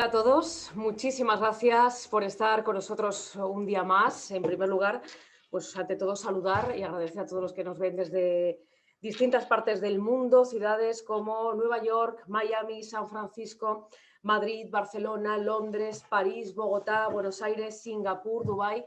Hola a todos, muchísimas gracias por estar con nosotros un día más. En primer lugar, pues ante todo saludar y agradecer a todos los que nos ven desde distintas partes del mundo, ciudades como Nueva York, Miami, San Francisco, Madrid, Barcelona, Londres, París, Bogotá, Buenos Aires, Singapur, Dubái,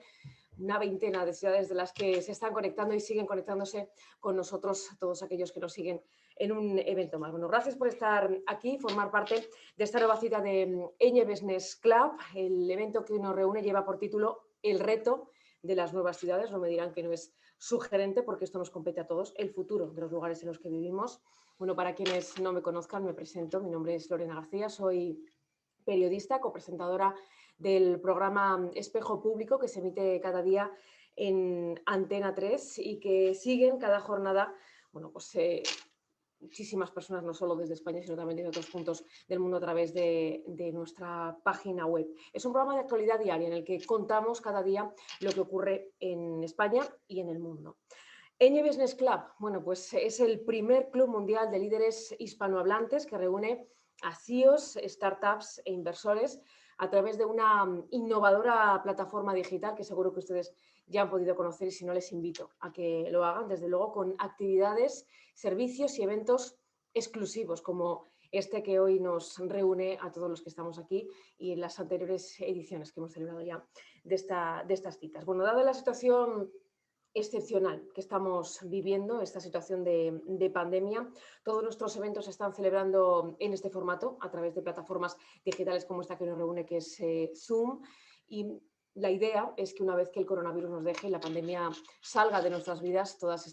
una veintena de ciudades de las que se están conectando y siguen conectándose con nosotros, todos aquellos que nos siguen en un evento más. Bueno, gracias por estar aquí, formar parte de esta nueva cita de Eñe Business Club. El evento que nos reúne lleva por título El reto de las nuevas ciudades. No me dirán que no es sugerente porque esto nos compete a todos, el futuro de los lugares en los que vivimos. Bueno, para quienes no me conozcan, me presento. Mi nombre es Lorena García, soy periodista, copresentadora del programa Espejo Público que se emite cada día en Antena 3 y que siguen cada jornada, bueno, pues muchísimas personas, no solo desde España, sino también desde otros puntos del mundo a través de nuestra página web. Es un programa de actualidad diaria en el que contamos cada día lo que ocurre en España y en el mundo. Eñe Business Club, bueno, pues es el primer club mundial de líderes hispanohablantes que reúne a CEOs, startups e inversores a través de una innovadora plataforma digital que seguro que ustedes ya han podido conocer y si no les invito a que lo hagan, desde luego con actividades, servicios y eventos exclusivos como este que hoy nos reúne a todos los que estamos aquí y en las anteriores ediciones que hemos celebrado ya de estas citas. Bueno, dada la situación excepcional que estamos viviendo, esta situación de pandemia. Todos nuestros eventos se están celebrando en este formato a través de plataformas digitales como esta que nos reúne, que es Zoom. Y la idea es que una vez que el coronavirus nos deje y la pandemia salga de nuestras vidas, todos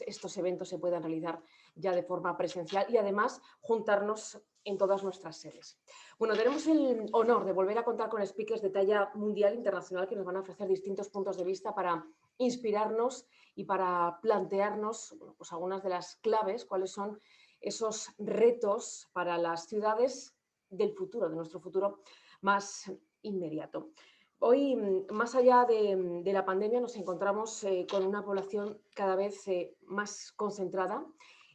estos eventos se puedan realizar ya de forma presencial y además juntarnos en todas nuestras sedes. Bueno, tenemos el honor de volver a contar con speakers de talla mundial e internacional que nos van a ofrecer distintos puntos de vista para inspirarnos y para plantearnos, bueno, pues algunas de las claves, cuáles son esos retos para las ciudades del futuro, de nuestro futuro más inmediato. Hoy, más allá de la pandemia, nos encontramos con una población cada vez más concentrada.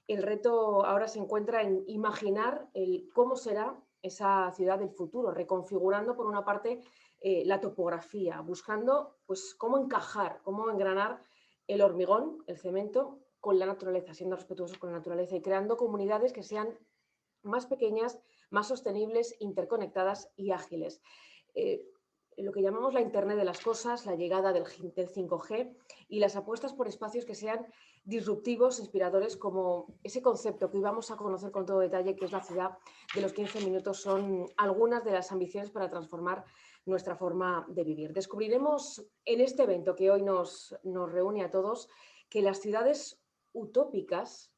El reto ahora se encuentra en imaginar cómo será esa ciudad del futuro, reconfigurando por una parte la topografía, buscando pues, cómo encajar, cómo engranar el hormigón, el cemento, con la naturaleza, siendo respetuosos con la naturaleza y creando comunidades que sean más pequeñas, más sostenibles, interconectadas y ágiles. Lo que llamamos la Internet de las cosas, la llegada del 5G y las apuestas por espacios que sean disruptivos, inspiradores, como ese concepto que hoy vamos a conocer con todo detalle, que es la ciudad de los 15 minutos, son algunas de las ambiciones para transformar nuestra forma de vivir. Descubriremos en este evento que hoy nos reúne a todos que las ciudades utópicas,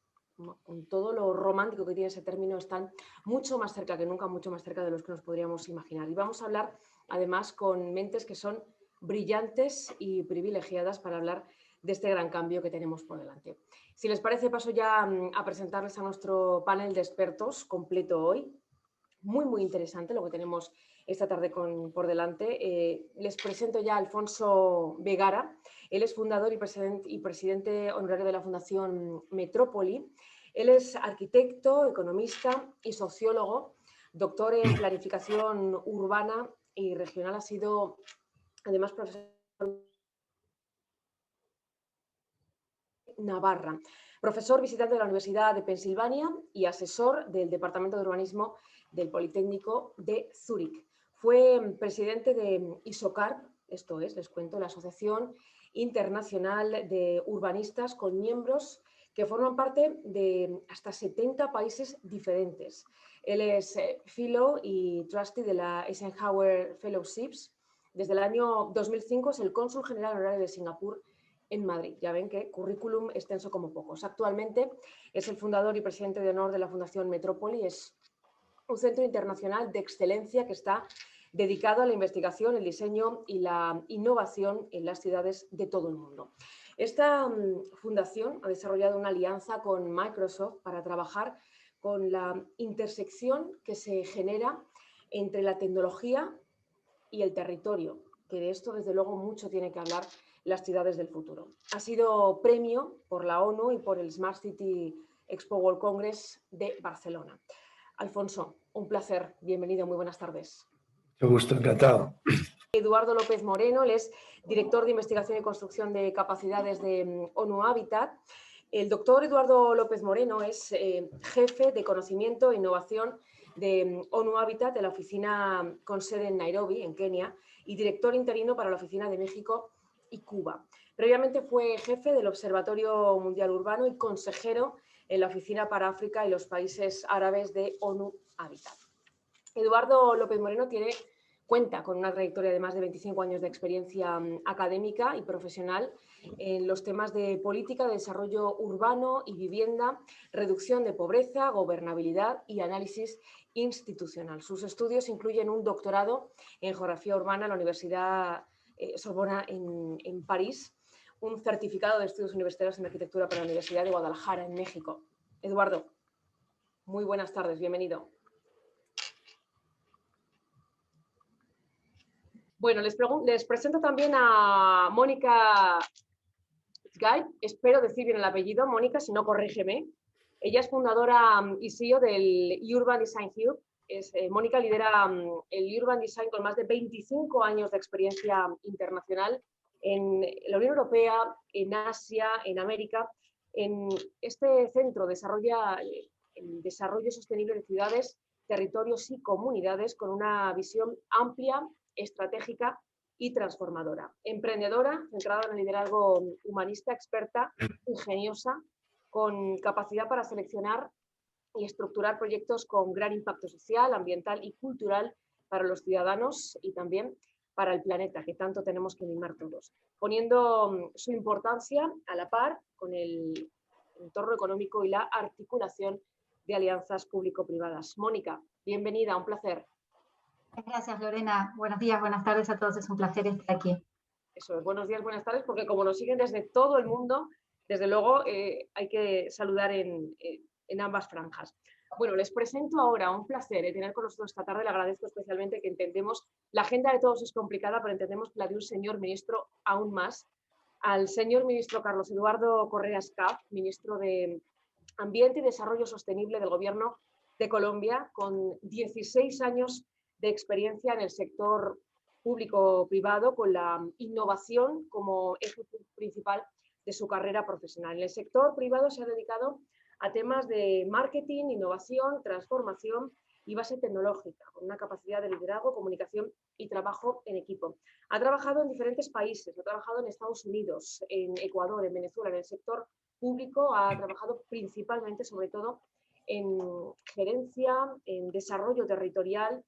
con todo lo romántico que tiene ese término, están mucho más cerca que nunca, mucho más cerca de los que nos podríamos imaginar. Y vamos a hablar además con mentes que son brillantes y privilegiadas para hablar de este gran cambio que tenemos por delante. Si les parece, paso ya a presentarles a nuestro panel de expertos completo hoy. Muy interesante lo que tenemos esta tarde por delante. Les presento ya a Alfonso Vegara. Él es fundador y presidente honorario de la Fundación Metrópoli. Él es arquitecto, economista y sociólogo, doctor en planificación urbana y regional. Ha sido además profesor Navarra, profesor visitante de la Universidad de Pensilvania y asesor del Departamento de Urbanismo del Politécnico de Zúrich. Fue presidente de ISOCAR, esto es, les cuento, la Asociación Internacional de Urbanistas, con miembros que forman parte de hasta 70 países diferentes. Él es fellow y trustee de la Eisenhower Fellowships. Desde el año 2005 es el cónsul general honorario de Singapur en Madrid. Ya ven que currículum extenso como pocos. Actualmente es el fundador y presidente de honor de la Fundación Metrópoli. Es un centro internacional de excelencia que está dedicado a la investigación, el diseño y la innovación en las ciudades de todo el mundo. Esta fundación ha desarrollado una alianza con Microsoft para trabajar con la intersección que se genera entre la tecnología y el territorio, que de esto desde luego mucho tiene que hablar las ciudades del futuro. Ha sido premio por la ONU y por el Smart City Expo World Congress de Barcelona. Alfonso, un placer, bienvenido, muy buenas tardes. Mucho gusto, encantado. Eduardo López Moreno, él es director de investigación y construcción de capacidades de ONU Habitat. El doctor Eduardo López Moreno es jefe de conocimiento e innovación de ONU Habitat de la oficina con sede en Nairobi, en Kenia, y director interino para la oficina de México y Cuba. Previamente fue jefe del Observatorio Mundial Urbano y consejero en la oficina para África y los países árabes de ONU Habitat. Eduardo López Moreno cuenta con una trayectoria de más de 25 años de experiencia académica y profesional en los temas de política de desarrollo urbano y vivienda, reducción de pobreza, gobernabilidad y análisis institucional. Sus estudios incluyen un doctorado en geografía urbana en la Universidad Sorbona en París, un certificado de estudios universitarios en arquitectura para la Universidad de Guadalajara, en México. Eduardo, muy buenas tardes, bienvenido. Bueno, les presento también a Mónica Sgay, espero decir bien el apellido, Mónica, si no, corrígeme. Ella es fundadora y CEO del Urban Design Hub. Mónica lidera el Urban Design con más de 25 años de experiencia internacional en la Unión Europea, en Asia, en América. En este centro desarrolla el desarrollo sostenible de ciudades, territorios y comunidades con una visión amplia, estratégica y transformadora. Emprendedora, centrada en el liderazgo humanista, experta, ingeniosa, con capacidad para seleccionar y estructurar proyectos con gran impacto social, ambiental y cultural para los ciudadanos y también para el planeta, que tanto tenemos que mimar todos, poniendo su importancia a la par con el entorno económico y la articulación de alianzas público-privadas. Mónica, bienvenida, un placer. Gracias, Lorena. Buenos días, buenas tardes a todos. Es un placer estar aquí. Eso es, buenos días, buenas tardes, porque como nos siguen desde todo el mundo, desde luego hay que saludar en ambas franjas. Bueno, les presento ahora, un placer tener con nosotros esta tarde. Le agradezco especialmente que entendemos, la agenda de todos es complicada, pero entendemos que la de un señor ministro aún más, al señor ministro Carlos Eduardo Correa Escaf, ministro de Ambiente y Desarrollo Sostenible del Gobierno de Colombia, con 16 años de experiencia en el sector público-privado, con la innovación como eje principal de su carrera profesional. En el sector privado se ha dedicado a temas de marketing, innovación, transformación y base tecnológica, con una capacidad de liderazgo, comunicación y trabajo en equipo. Ha trabajado en diferentes países, ha trabajado en Estados Unidos, en Ecuador, en Venezuela. En el sector público ha trabajado principalmente, sobre todo, en gerencia, en desarrollo territorial,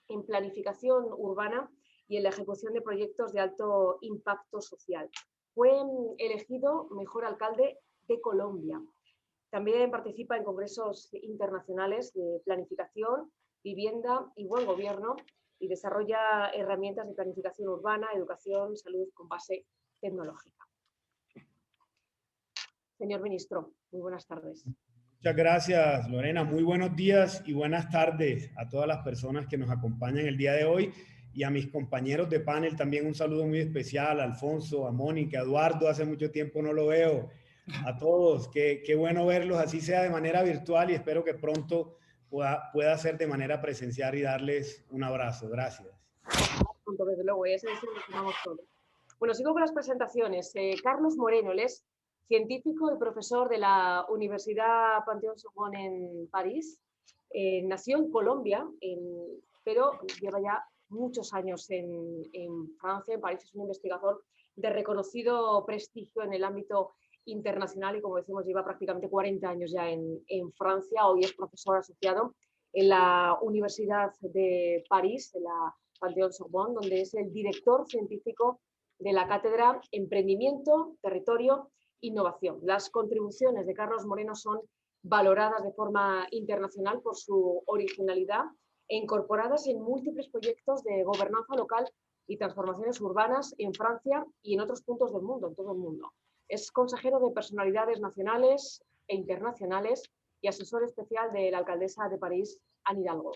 en planificación urbana y en la ejecución de proyectos de alto impacto social. Fue elegido mejor alcalde de Colombia. También participa en congresos internacionales de planificación, vivienda y buen gobierno y desarrolla herramientas de planificación urbana, educación, salud con base tecnológica. Señor ministro, muy buenas tardes. Muchas gracias, Lorena. Muy buenos días y buenas tardes a todas las personas que nos acompañan el día de hoy y a mis compañeros de panel también un saludo muy especial, a Alfonso, a Mónica, a Eduardo, hace mucho tiempo no lo veo, a todos. Qué bueno verlos, así sea de manera virtual, y espero que pronto pueda ser de manera presencial y darles un abrazo. Gracias. Desde luego, ese es el que vamos todos. Bueno, sigo con las presentaciones. Carlos Moreno, él es científico y profesor de la Universidad Panthéon-Sorbonne en París. Nació en Colombia, pero lleva ya muchos años en Francia, en París. Es un investigador de reconocido prestigio en el ámbito internacional y, como decimos, lleva prácticamente 40 años ya en Francia. Hoy es profesor asociado en la Universidad de París, en la Panthéon-Sorbonne, donde es el director científico de la cátedra Emprendimiento, Territorio, Innovación. Las contribuciones de Carlos Moreno son valoradas de forma internacional por su originalidad e incorporadas en múltiples proyectos de gobernanza local y transformaciones urbanas en Francia y en otros puntos del mundo, en todo el mundo. Es consejero de personalidades nacionales e internacionales y asesor especial de la alcaldesa de París, Anne Hidalgo.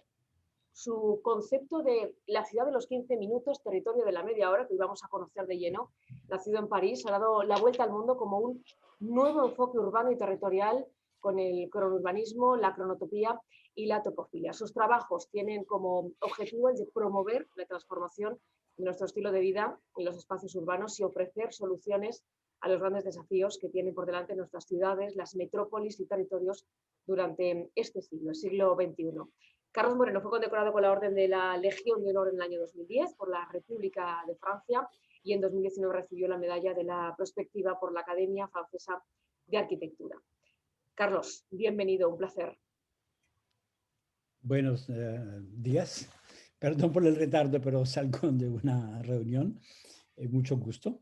Su concepto de la ciudad de los 15 minutos, territorio de la media hora, que hoy vamos a conocer de lleno, nacido en París, ha dado la vuelta al mundo como un nuevo enfoque urbano y territorial con el cronurbanismo, la cronotopía y la topofilia. Sus trabajos tienen como objetivo el de promover la transformación de nuestro estilo de vida en los espacios urbanos y ofrecer soluciones a los grandes desafíos que tienen por delante nuestras ciudades, las metrópolis y territorios durante este siglo, el siglo XXI. Carlos Moreno fue condecorado con la Orden de la Legión de Honor en el año 2010 por la República de Francia y en 2019 recibió la medalla de la Prospectiva por la Academia Francesa de Arquitectura. Carlos, bienvenido, un placer. Buenos días. Perdón por el retardo, pero salgo de una reunión. Mucho gusto.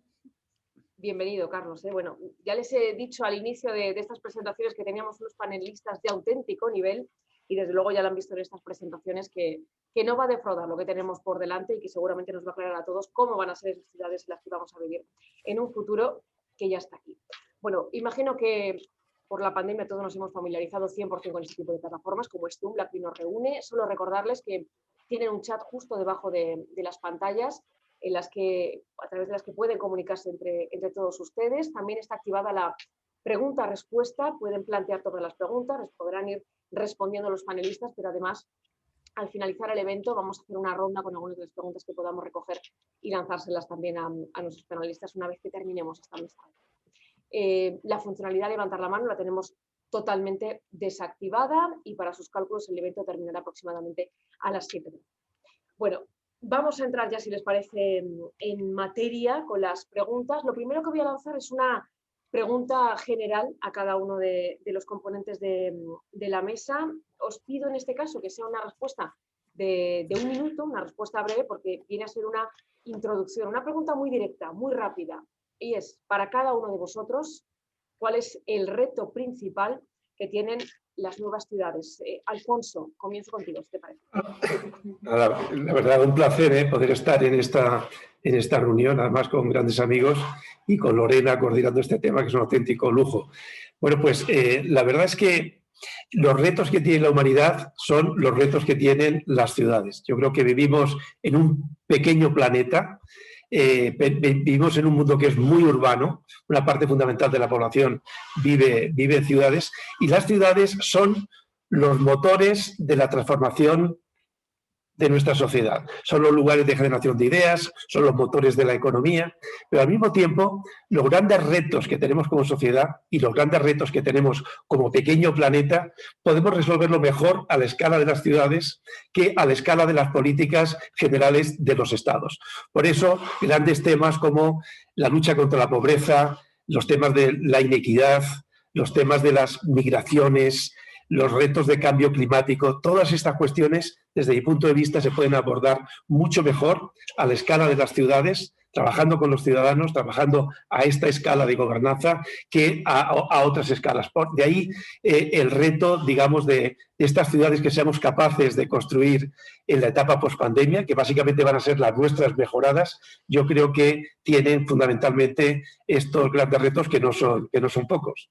Bienvenido, Carlos. Bueno, ya les he dicho al inicio de estas presentaciones que teníamos unos panelistas de auténtico nivel y desde luego ya lo han visto en estas presentaciones que no va a defraudar lo que tenemos por delante y que seguramente nos va a aclarar a todos cómo van a ser esas ciudades en las que vamos a vivir en un futuro que ya está aquí. Bueno, imagino que por la pandemia todos nos hemos familiarizado 100% con este tipo de plataformas como Zoom, la que nos reúne. Solo recordarles que tienen un chat justo debajo de las pantallas en las que, a través de las que pueden comunicarse entre todos ustedes. También está activada la pregunta-respuesta, pueden plantear todas las preguntas, les podrán ir respondiendo los panelistas, pero además, al finalizar el evento, vamos a hacer una ronda con algunas de las preguntas que podamos recoger y lanzárselas también a nuestros panelistas una vez que terminemos esta mesa. La funcionalidad de levantar la mano la tenemos totalmente desactivada y para sus cálculos el evento terminará aproximadamente a las 7. Bueno, vamos a entrar ya, si les parece, en materia con las preguntas. Lo primero que voy a lanzar es una pregunta general a cada uno de los componentes de la mesa. Os pido en este caso que sea una respuesta de 1 minuto, una respuesta breve, porque viene a ser una introducción, una pregunta muy directa, muy rápida. Y es, para cada uno de vosotros, ¿cuál es el reto principal que tienen las nuevas ciudades? Alfonso, comienzo contigo, si te parece. La verdad, un placer poder estar en esta reunión, además con grandes amigos y con Lorena coordinando este tema, que es un auténtico lujo. Bueno, pues la verdad es que los retos que tiene la humanidad son los retos que tienen las ciudades. Yo creo que vivimos en un pequeño planeta. Vivimos en un mundo que es muy urbano, una parte fundamental de la población vive en ciudades y las ciudades son los motores de la transformación de nuestra sociedad. Son los lugares de generación de ideas, son los motores de la economía, pero al mismo tiempo los grandes retos que tenemos como sociedad y los grandes retos que tenemos como pequeño planeta podemos resolverlo mejor a la escala de las ciudades que a la escala de las políticas generales de los estados. Por eso, grandes temas como la lucha contra la pobreza, los temas de la inequidad, los temas de las migraciones, los retos de cambio climático, todas estas cuestiones, desde mi punto de vista, se pueden abordar mucho mejor a la escala de las ciudades, trabajando con los ciudadanos, trabajando a esta escala de gobernanza que a otras escalas. De ahí el reto, digamos, de estas ciudades que seamos capaces de construir en la etapa pospandemia, que básicamente van a ser las nuestras mejoradas, yo creo que tienen fundamentalmente estos grandes retos que no son pocos.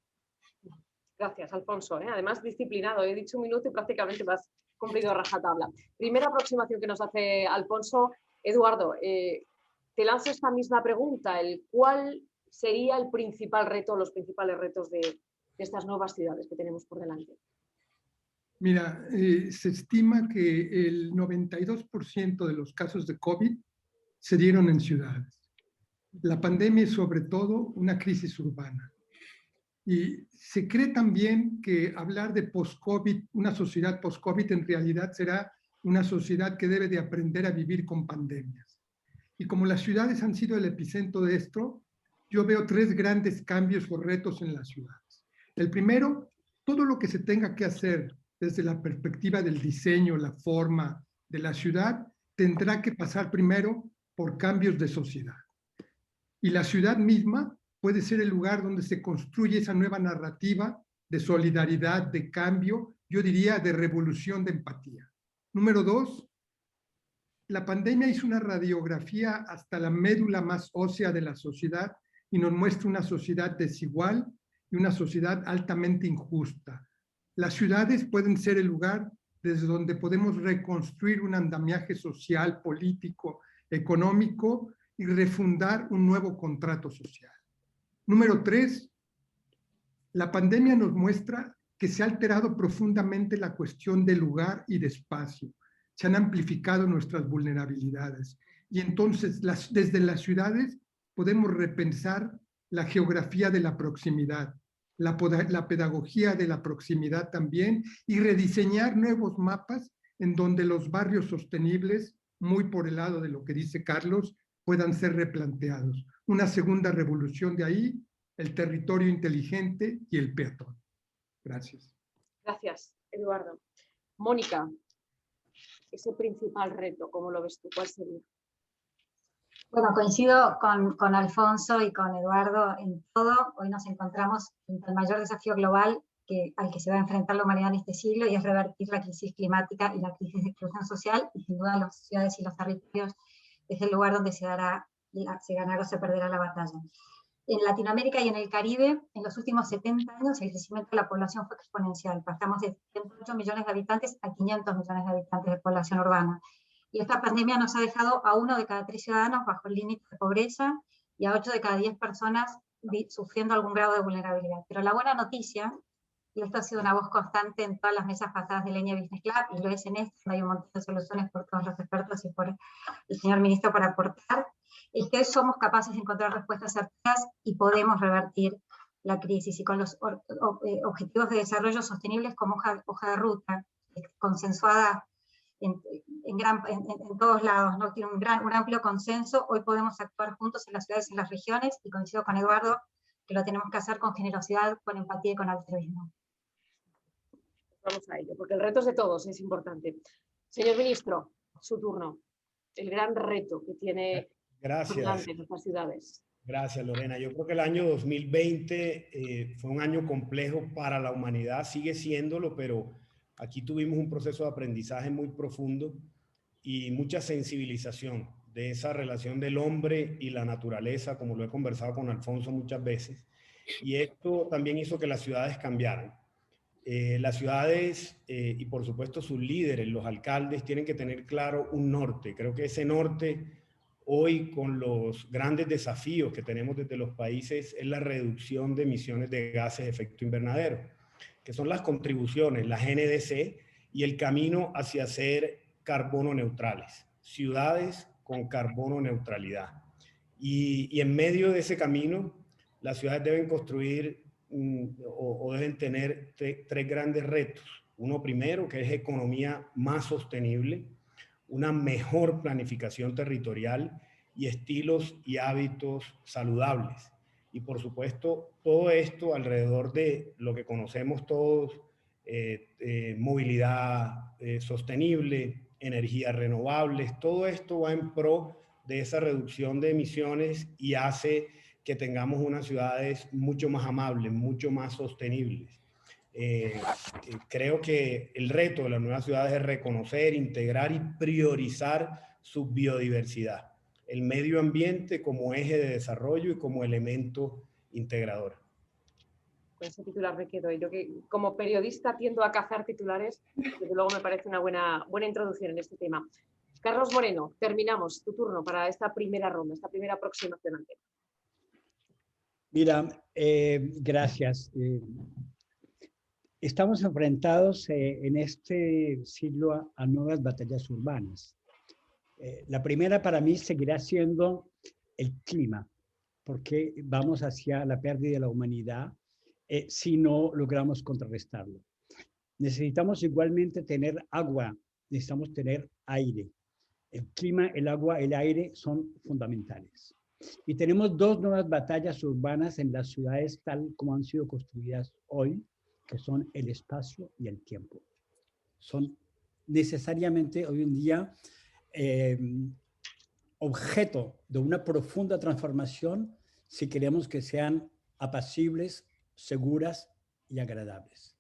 Gracias, Alfonso. Además, disciplinado. He dicho 1 minuto y prácticamente me has cumplido a rajatabla. Primera aproximación que nos hace Alfonso. Eduardo, te lanzo esta misma pregunta. ¿Cuál sería el principal reto, los principales retos de estas nuevas ciudades que tenemos por delante? Mira, se estima que el 92% de los casos de COVID se dieron en ciudades. La pandemia es sobre todo una crisis urbana. Y se cree también que hablar de post-COVID, una sociedad post-COVID, en realidad será una sociedad que debe de aprender a vivir con pandemias. Y como las ciudades han sido el epicentro de esto, yo veo 3 grandes cambios o retos en las ciudades. El primero, todo lo que se tenga que hacer desde la perspectiva del diseño, la forma de la ciudad, tendrá que pasar primero por cambios de sociedad. Y la ciudad misma puede ser el lugar donde se construye esa nueva narrativa de solidaridad, de cambio, yo diría de revolución de empatía. Número 2, la pandemia hizo una radiografía hasta la médula más ósea de la sociedad y nos muestra una sociedad desigual y una sociedad altamente injusta. Las ciudades pueden ser el lugar desde donde podemos reconstruir un andamiaje social, político, económico y refundar un nuevo contrato social. Número 3, la pandemia nos muestra que se ha alterado profundamente la cuestión de lugar y de espacio. Se han amplificado nuestras vulnerabilidades. Y entonces, desde las ciudades podemos repensar la geografía de la proximidad, la pedagogía de la proximidad también, y rediseñar nuevos mapas en donde los barrios sostenibles, muy por el lado de lo que dice Carlos, puedan ser replanteados. Una segunda revolución de ahí, el territorio inteligente y el peatón. Gracias. Gracias, Eduardo. Mónica, ese principal reto, ¿cómo lo ves tú? ¿Cuál sería? Bueno, coincido con Alfonso y con Eduardo en todo. Hoy nos encontramos frente al mayor desafío global al que se va a enfrentar la humanidad en este siglo, y es revertir la crisis climática y la crisis de exclusión social, y sin duda las ciudades y los territorios es el lugar donde se ganará o se perderá la batalla. En Latinoamérica y en el Caribe, en los últimos 70 años, el crecimiento de la población fue exponencial. Pasamos de 38 millones de habitantes a 500 millones de habitantes de población urbana. Y esta pandemia nos ha dejado a 1 de cada 3 ciudadanos bajo el límite de pobreza y a 8 de cada 10 personas sufriendo algún grado de vulnerabilidad. Pero la buena noticia, y esto ha sido una voz constante en todas las mesas pasadas de Leña Business Club, y lo es en esto, hay un montón de soluciones por todos los expertos y por el señor ministro para aportar, es que somos capaces de encontrar respuestas certeras y podemos revertir la crisis. Y con los objetivos de desarrollo sostenibles como hoja de ruta, consensuada en todos lados, ¿no? Tiene un amplio consenso. Hoy podemos actuar juntos en las ciudades y en las regiones, y coincido con Eduardo que lo tenemos que hacer con generosidad, con empatía y con altruismo. Vamos a ello, porque el reto es de todos, es importante. Señor ministro, su turno. El gran reto que tiene delante nuestras ciudades. Gracias, Lorena. Yo creo que el año 2020 fue un año complejo para la humanidad, sigue siéndolo, pero aquí tuvimos un proceso de aprendizaje muy profundo y mucha sensibilización de esa relación del hombre y la naturaleza, como lo he conversado con Alfonso muchas veces. Y esto también hizo que las ciudades cambiaran. Las ciudades y por supuesto sus líderes, los alcaldes, tienen que tener claro un norte. Creo que ese norte hoy, con los grandes desafíos que tenemos desde los países, es la reducción de emisiones de gases de efecto invernadero, que son las contribuciones, las NDC, y el camino hacia ser carbono neutrales, ciudades con carbono neutralidad. Y en medio de ese camino, las ciudades deben construir o deben tener tres grandes retos. Uno primero, que es economía más sostenible, una mejor planificación territorial y estilos y hábitos saludables. Y por supuesto, todo esto alrededor de lo que conocemos todos, movilidad sostenible, energías renovables, todo esto va en pro de esa reducción de emisiones y hace que tengamos unas ciudades mucho más amables, mucho más sostenibles. Creo que el reto de las nuevas ciudades es reconocer, integrar y priorizar su biodiversidad, el medio ambiente como eje de desarrollo y como elemento integrador. Con ese titular me quedo. Yo que como periodista tiendo a cazar titulares, desde luego me parece una buena introducción en este tema. Carlos Moreno, terminamos tu turno para esta primera ronda, esta primera aproximación al tema. Mira, gracias. Estamos enfrentados en este siglo a nuevas batallas urbanas. La primera para mí seguirá siendo el clima, porque vamos hacia la pérdida de la humanidad si no logramos contrarrestarlo. Necesitamos igualmente tener agua, necesitamos tener aire. El clima, el agua, el aire son fundamentales. Y tenemos dos nuevas batallas urbanas en las ciudades tal como han sido construidas hoy, que son el espacio y el tiempo. Son necesariamente hoy en día objeto de una profunda transformación si queremos que sean apacibles, seguras y agradables.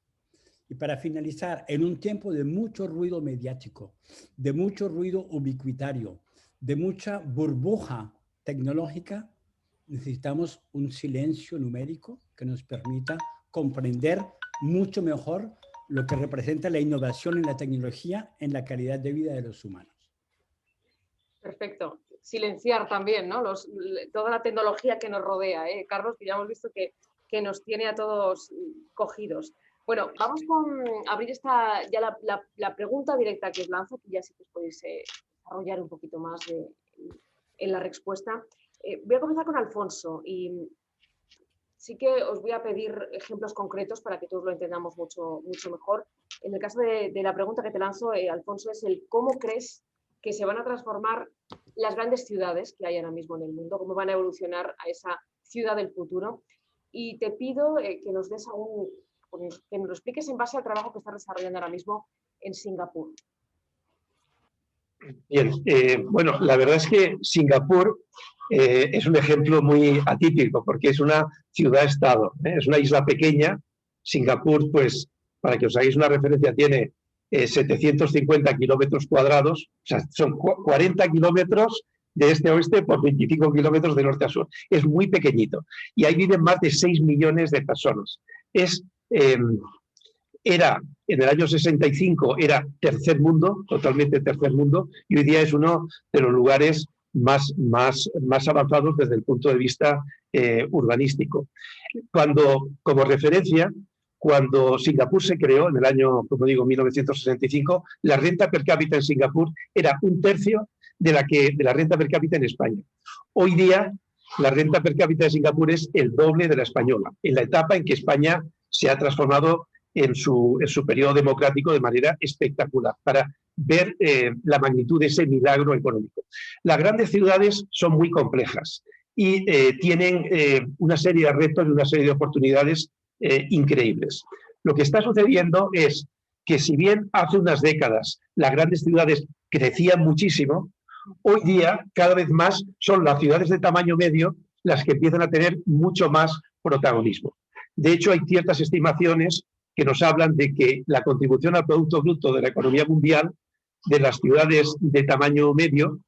Y para finalizar, en un tiempo de mucho ruido mediático, de mucho ruido ubicuitario, de mucha burbuja tecnológica, necesitamos un silencio numérico que nos permita comprender mucho mejor lo que representa la innovación en la tecnología en la calidad de vida de los humanos. Perfecto. Silenciar también, ¿no? Toda la tecnología que nos rodea, Carlos, que ya hemos visto que nos tiene a todos cogidos. Bueno, vamos a abrir ya la pregunta directa que os lanzo, que ya sí que os podéis desarrollar un poquito más en la respuesta. Voy a comenzar con Alfonso y sí que os voy a pedir ejemplos concretos para que todos lo entendamos mucho mejor. En el caso de la pregunta que te lanzo, Alfonso, es el cómo crees que se van a transformar las grandes ciudades que hay ahora mismo en el mundo, cómo van a evolucionar a esa ciudad del futuro. Y te pido que nos des que nos lo expliques en base al trabajo que estás desarrollando ahora mismo en Singapur. Bien, bueno, la verdad es que Singapur es un ejemplo muy atípico porque es una ciudad-estado, es una isla pequeña. Singapur, pues, para que os hagáis una referencia, tiene 750 kilómetros cuadrados, o sea, son 40 kilómetros de este a oeste por 25 kilómetros de norte a sur. Es muy pequeñito y ahí viven más de 6 millones de personas. Era, en el año 65, era tercer mundo, totalmente tercer mundo, y hoy día es uno de los lugares más avanzados desde el punto de vista urbanístico. Como referencia, cuando Singapur se creó, en el año, como digo, 1965, la renta per cápita en Singapur era 1/3 de la renta per cápita en España. Hoy día, la renta per cápita de Singapur es el doble de la española, en la etapa en que España se ha transformado en su periodo democrático de manera espectacular, para ver la magnitud de ese milagro económico. Las grandes ciudades son muy complejas y tienen una serie de retos y una serie de oportunidades increíbles. Lo que está sucediendo es que si bien hace unas décadas las grandes ciudades crecían muchísimo, hoy día cada vez más son las ciudades de tamaño medio las que empiezan a tener mucho más protagonismo. De hecho, hay ciertas estimaciones que nos hablan de que la contribución al Producto Bruto de la economía mundial de las ciudades de tamaño medio,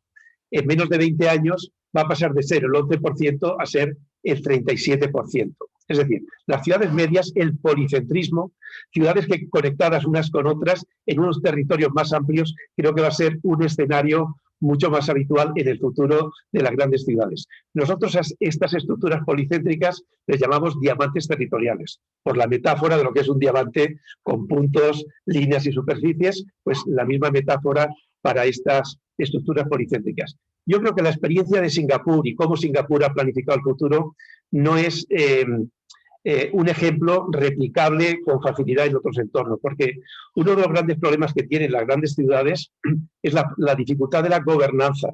en menos de 20 años, va a pasar de ser el 11% a ser el 37%. Es decir, las ciudades medias, el policentrismo, ciudades que conectadas unas con otras en unos territorios más amplios, creo que va a ser un escenario mucho más habitual en el futuro de las grandes ciudades. Nosotros a estas estructuras policéntricas les llamamos diamantes territoriales, por la metáfora de lo que es un diamante con puntos, líneas y superficies, pues la misma metáfora para estas estructuras policéntricas. Yo creo que la experiencia de Singapur y cómo Singapur ha planificado el futuro no es un ejemplo replicable con facilidad en otros entornos, porque uno de los grandes problemas que tienen las grandes ciudades es la dificultad de la gobernanza,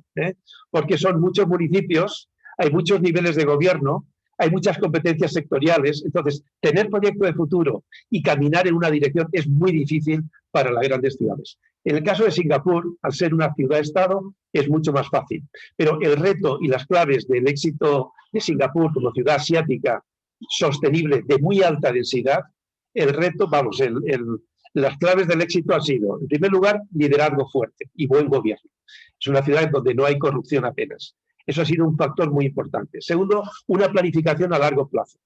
porque son muchos municipios, hay muchos niveles de gobierno, hay muchas competencias sectoriales, entonces tener proyecto de futuro y caminar en una dirección es muy difícil para las grandes ciudades. En el caso de Singapur, al ser una ciudad-estado, es mucho más fácil, pero el reto y las claves del éxito de Singapur como ciudad asiática sostenible de muy alta densidad, el reto, las claves del éxito han sido, en primer lugar, liderazgo fuerte y buen gobierno. Es una ciudad en donde no hay corrupción apenas. Eso ha sido un factor muy importante. Segundo, una planificación a largo plazo.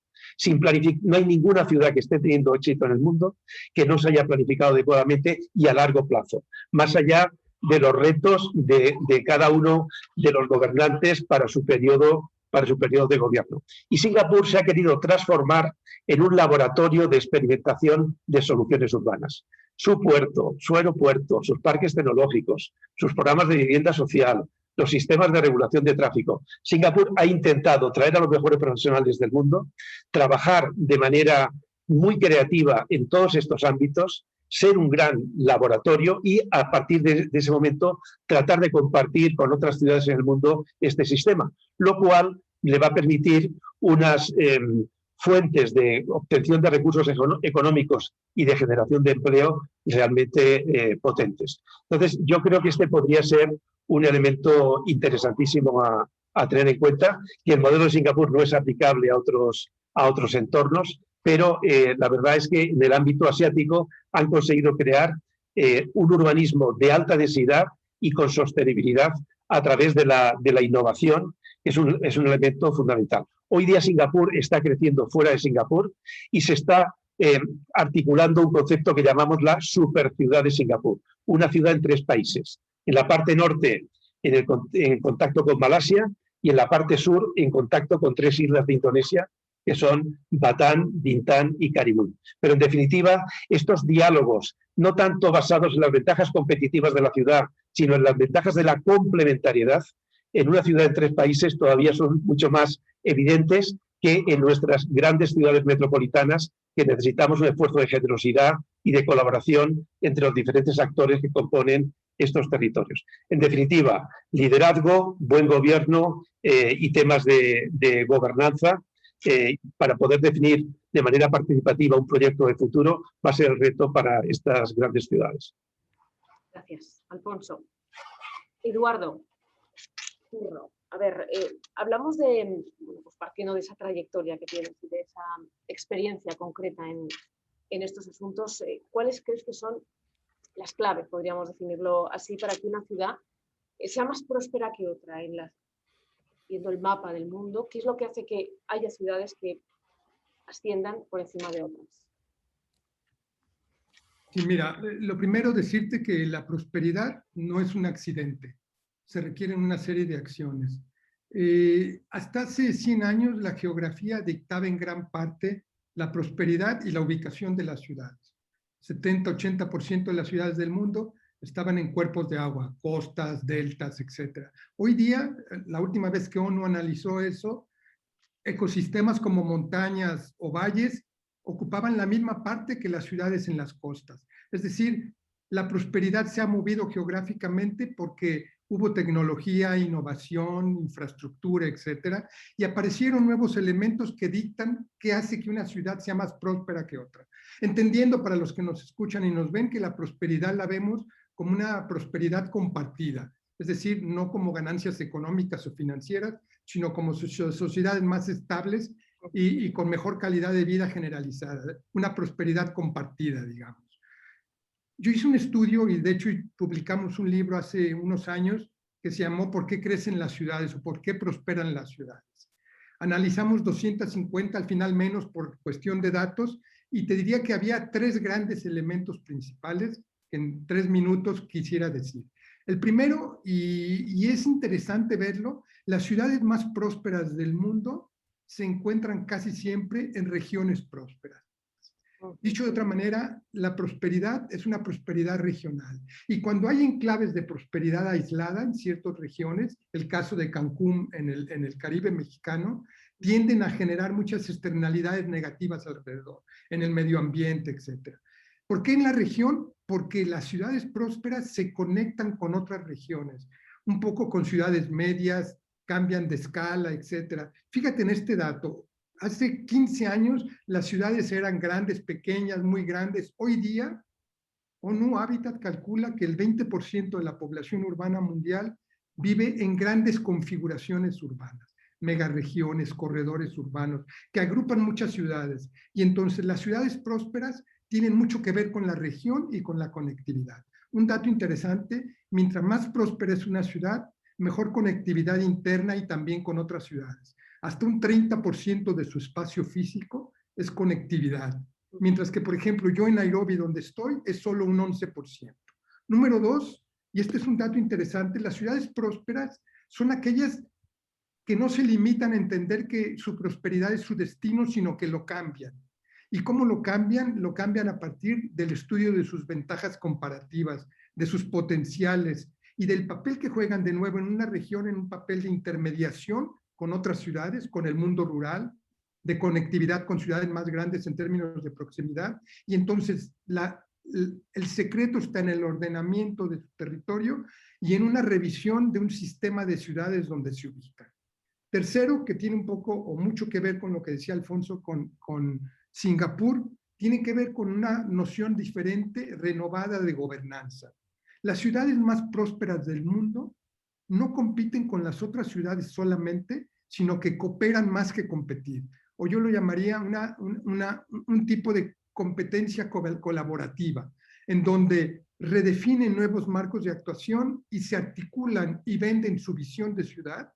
No hay ninguna ciudad que esté teniendo éxito en el mundo que no se haya planificado adecuadamente y a largo plazo, más allá de los retos de cada uno de los gobernantes para su periodo de gobierno. Y Singapur se ha querido transformar en un laboratorio de experimentación de soluciones urbanas. Su puerto, su aeropuerto, sus parques tecnológicos, sus programas de vivienda social, los sistemas de regulación de tráfico. Singapur ha intentado traer a los mejores profesionales del mundo, trabajar de manera muy creativa en todos estos ámbitos, ser un gran laboratorio y a partir de ese momento tratar de compartir con otras ciudades en el mundo este sistema, lo cual le va a permitir unas fuentes de obtención de recursos económicos y de generación de empleo realmente potentes. Entonces, yo creo que este podría ser un elemento interesantísimo a tener en cuenta, que el modelo de Singapur no es aplicable a otros entornos, pero la verdad es que en el ámbito asiático han conseguido crear un urbanismo de alta densidad y con sostenibilidad a través de la innovación, que es un elemento fundamental. Hoy día Singapur está creciendo fuera de Singapur y se está articulando un concepto que llamamos la superciudad de Singapur, una ciudad en 3 países. En la parte norte en contacto con Malasia y en la parte sur en contacto con 3 islas de Indonesia, que son Batán, Bintán y Carimún. Pero en definitiva, estos diálogos, no tanto basados en las ventajas competitivas de la ciudad, sino en las ventajas de la complementariedad, en una ciudad de 3 países todavía son mucho más evidentes que en nuestras grandes ciudades metropolitanas, que necesitamos un esfuerzo de generosidad y de colaboración entre los diferentes actores que componen estos territorios. En definitiva, liderazgo, buen gobierno y temas de gobernanza para poder definir de manera participativa un proyecto de futuro va a ser el reto para estas grandes ciudades. Gracias, Alfonso. Eduardo, Curro, a ver, hablamos de, bueno, pues partiendo de esa trayectoria que tienes y de esa experiencia concreta en estos asuntos, ¿cuáles crees que son las claves, podríamos definirlo así, para que una ciudad sea más próspera que otra, viendo el mapa del mundo? ¿Qué es lo que hace que haya ciudades que asciendan por encima de otras? Sí, mira, lo primero decirte que la prosperidad no es un accidente, se requieren una serie de acciones. Hasta hace 100 años la geografía dictaba en gran parte la prosperidad y la ubicación de las ciudades. 70-80% de las ciudades del mundo estaban en cuerpos de agua, costas, deltas, etc. Hoy día, la última vez que ONU analizó eso, ecosistemas como montañas o valles ocupaban la misma parte que las ciudades en las costas. Es decir, la prosperidad se ha movido geográficamente porque hubo tecnología, innovación, infraestructura, etcétera, y aparecieron nuevos elementos que dictan qué hace que una ciudad sea más próspera que otra. Entendiendo para los que nos escuchan y nos ven que la prosperidad la vemos como una prosperidad compartida, es decir, no como ganancias económicas o financieras, sino como sociedades más estables y con mejor calidad de vida generalizada, una prosperidad compartida, digamos. Yo hice un estudio y de hecho publicamos un libro hace unos años que se llamó ¿Por qué crecen las ciudades? O ¿por qué prosperan las ciudades? Analizamos 250, al final menos por cuestión de datos, y te diría que había 3 grandes elementos principales que en 3 minutos quisiera decir. El primero, y es interesante verlo, las ciudades más prósperas del mundo se encuentran casi siempre en regiones prósperas. Dicho de otra manera, la prosperidad es una prosperidad regional. Y cuando hay enclaves de prosperidad aislada en ciertas regiones, el caso de Cancún en el Caribe mexicano, tienden a generar muchas externalidades negativas alrededor, en el medio ambiente, etc. ¿Por qué en la región? Porque las ciudades prósperas se conectan con otras regiones, un poco con ciudades medias, cambian de escala, etc. Fíjate en este dato. Hace 15 años las ciudades eran grandes, pequeñas, muy grandes. Hoy día, ONU Habitat calcula que el 20% de la población urbana mundial vive en grandes configuraciones urbanas, megaregiones, corredores urbanos, que agrupan muchas ciudades. Y entonces las ciudades prósperas tienen mucho que ver con la región y con la conectividad. Un dato interesante, mientras más próspera es una ciudad, mejor conectividad interna y también con otras ciudades. Hasta un 30% de su espacio físico es conectividad. Mientras que, por ejemplo, yo en Nairobi, donde estoy, es solo un 11%. Número 2, y este es un dato interesante, las ciudades prósperas son aquellas que no se limitan a entender que su prosperidad es su destino, sino que lo cambian. ¿Y cómo lo cambian? Lo cambian a partir del estudio de sus ventajas comparativas, de sus potenciales y del papel que juegan de nuevo en una región, en un papel de intermediación con otras ciudades, con el mundo rural, de conectividad con ciudades más grandes en términos de proximidad. Y entonces el secreto está en el ordenamiento de su territorio y en una revisión de un sistema de ciudades donde se ubican. Tercero, que tiene un poco o mucho que ver con lo que decía Alfonso con Singapur, tiene que ver con una noción diferente, renovada de gobernanza. Las ciudades más prósperas del mundo no compiten con las otras ciudades solamente, sino que cooperan más que competir. O yo lo llamaría un tipo de competencia colaborativa, en donde redefinen nuevos marcos de actuación y se articulan y venden su visión de ciudad,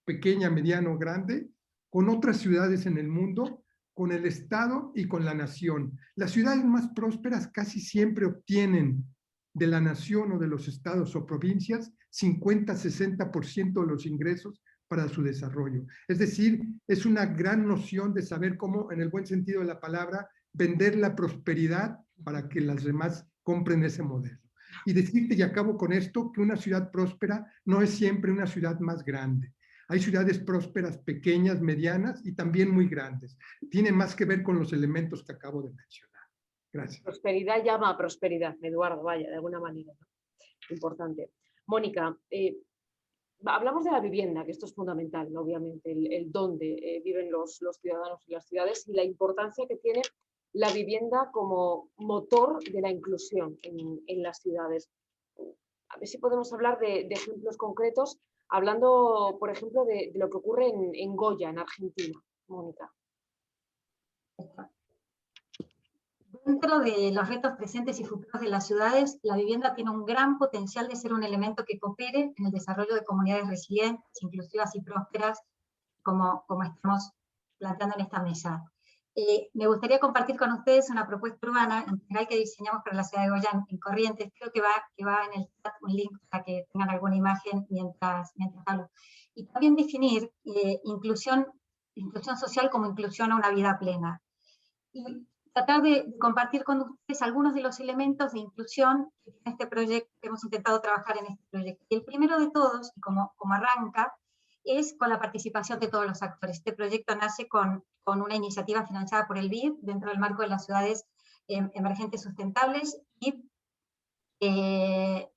pequeña, mediana o grande, con otras ciudades en el mundo, con el Estado y con la nación. Las ciudades más prósperas casi siempre obtienen de la nación o de los estados o provincias 50-60% de los ingresos para su desarrollo. Es decir, es una gran noción de saber cómo, en el buen sentido de la palabra, vender la prosperidad para que las demás compren ese modelo. Y decirte, y acabo con esto, que una ciudad próspera no es siempre una ciudad más grande. Hay ciudades prósperas pequeñas, medianas y también muy grandes. Tiene más que ver con los elementos que acabo de mencionar. Gracias. Prosperidad llama a prosperidad, Eduardo, vaya, de alguna manera, ¿no? Importante. Mónica, hablamos de la vivienda, que esto es fundamental, ¿no? Obviamente, el dónde viven los ciudadanos y las ciudades y la importancia que tiene la vivienda como motor de la inclusión en las ciudades. A ver si podemos hablar de ejemplos concretos, hablando, por ejemplo, de lo que ocurre en Goya, en Argentina. Mónica. Dentro de los retos presentes y futuros de las ciudades, la vivienda tiene un gran potencial de ser un elemento que coopere en el desarrollo de comunidades resilientes, inclusivas y prósperas, como estamos planteando en esta mesa. Me gustaría compartir con ustedes una propuesta urbana integral que diseñamos para la ciudad de Goya en Corrientes. Creo que va en el chat un link para que tengan alguna imagen mientras hablo. Y también definir inclusión social como inclusión a una vida plena. Y tratar de compartir con ustedes algunos de los elementos de inclusión que en este proyecto, que hemos intentado trabajar en este proyecto. Y el primero de todos, y como arranca, es con la participación de todos los actores. Este proyecto nace con una iniciativa financiada por el BID dentro del marco de las ciudades emergentes sustentables y en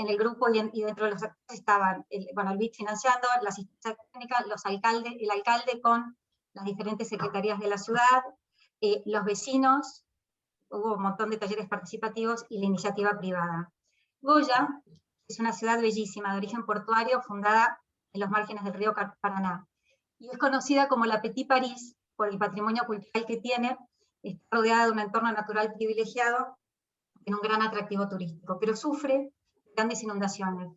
el grupo y dentro de los actores estaban el BID financiando, la asistencia técnica, el alcalde con las diferentes secretarías de la ciudad, los vecinos, hubo un montón de talleres participativos y la iniciativa privada. Goya es una ciudad bellísima, de origen portuario, fundada en los márgenes del río Paraná. Y es conocida como la Petit París por el patrimonio cultural que tiene, está rodeada de un entorno natural privilegiado, tiene un gran atractivo turístico, pero sufre grandes inundaciones,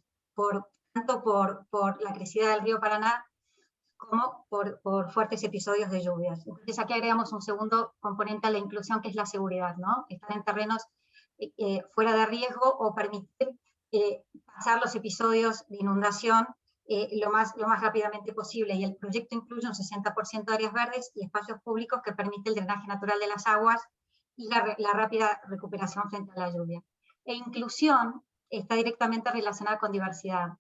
tanto por la crecida del río Paraná, como por fuertes episodios de lluvias. Entonces aquí agregamos un segundo componente a la inclusión, que es la seguridad, ¿no? Estar en terrenos fuera de riesgo o permitir pasar los episodios de inundación lo más rápidamente posible. Y el proyecto incluye un 60% de áreas verdes y espacios públicos que permite el drenaje natural de las aguas y la rápida recuperación frente a la lluvia. E inclusión está directamente relacionada con diversidad.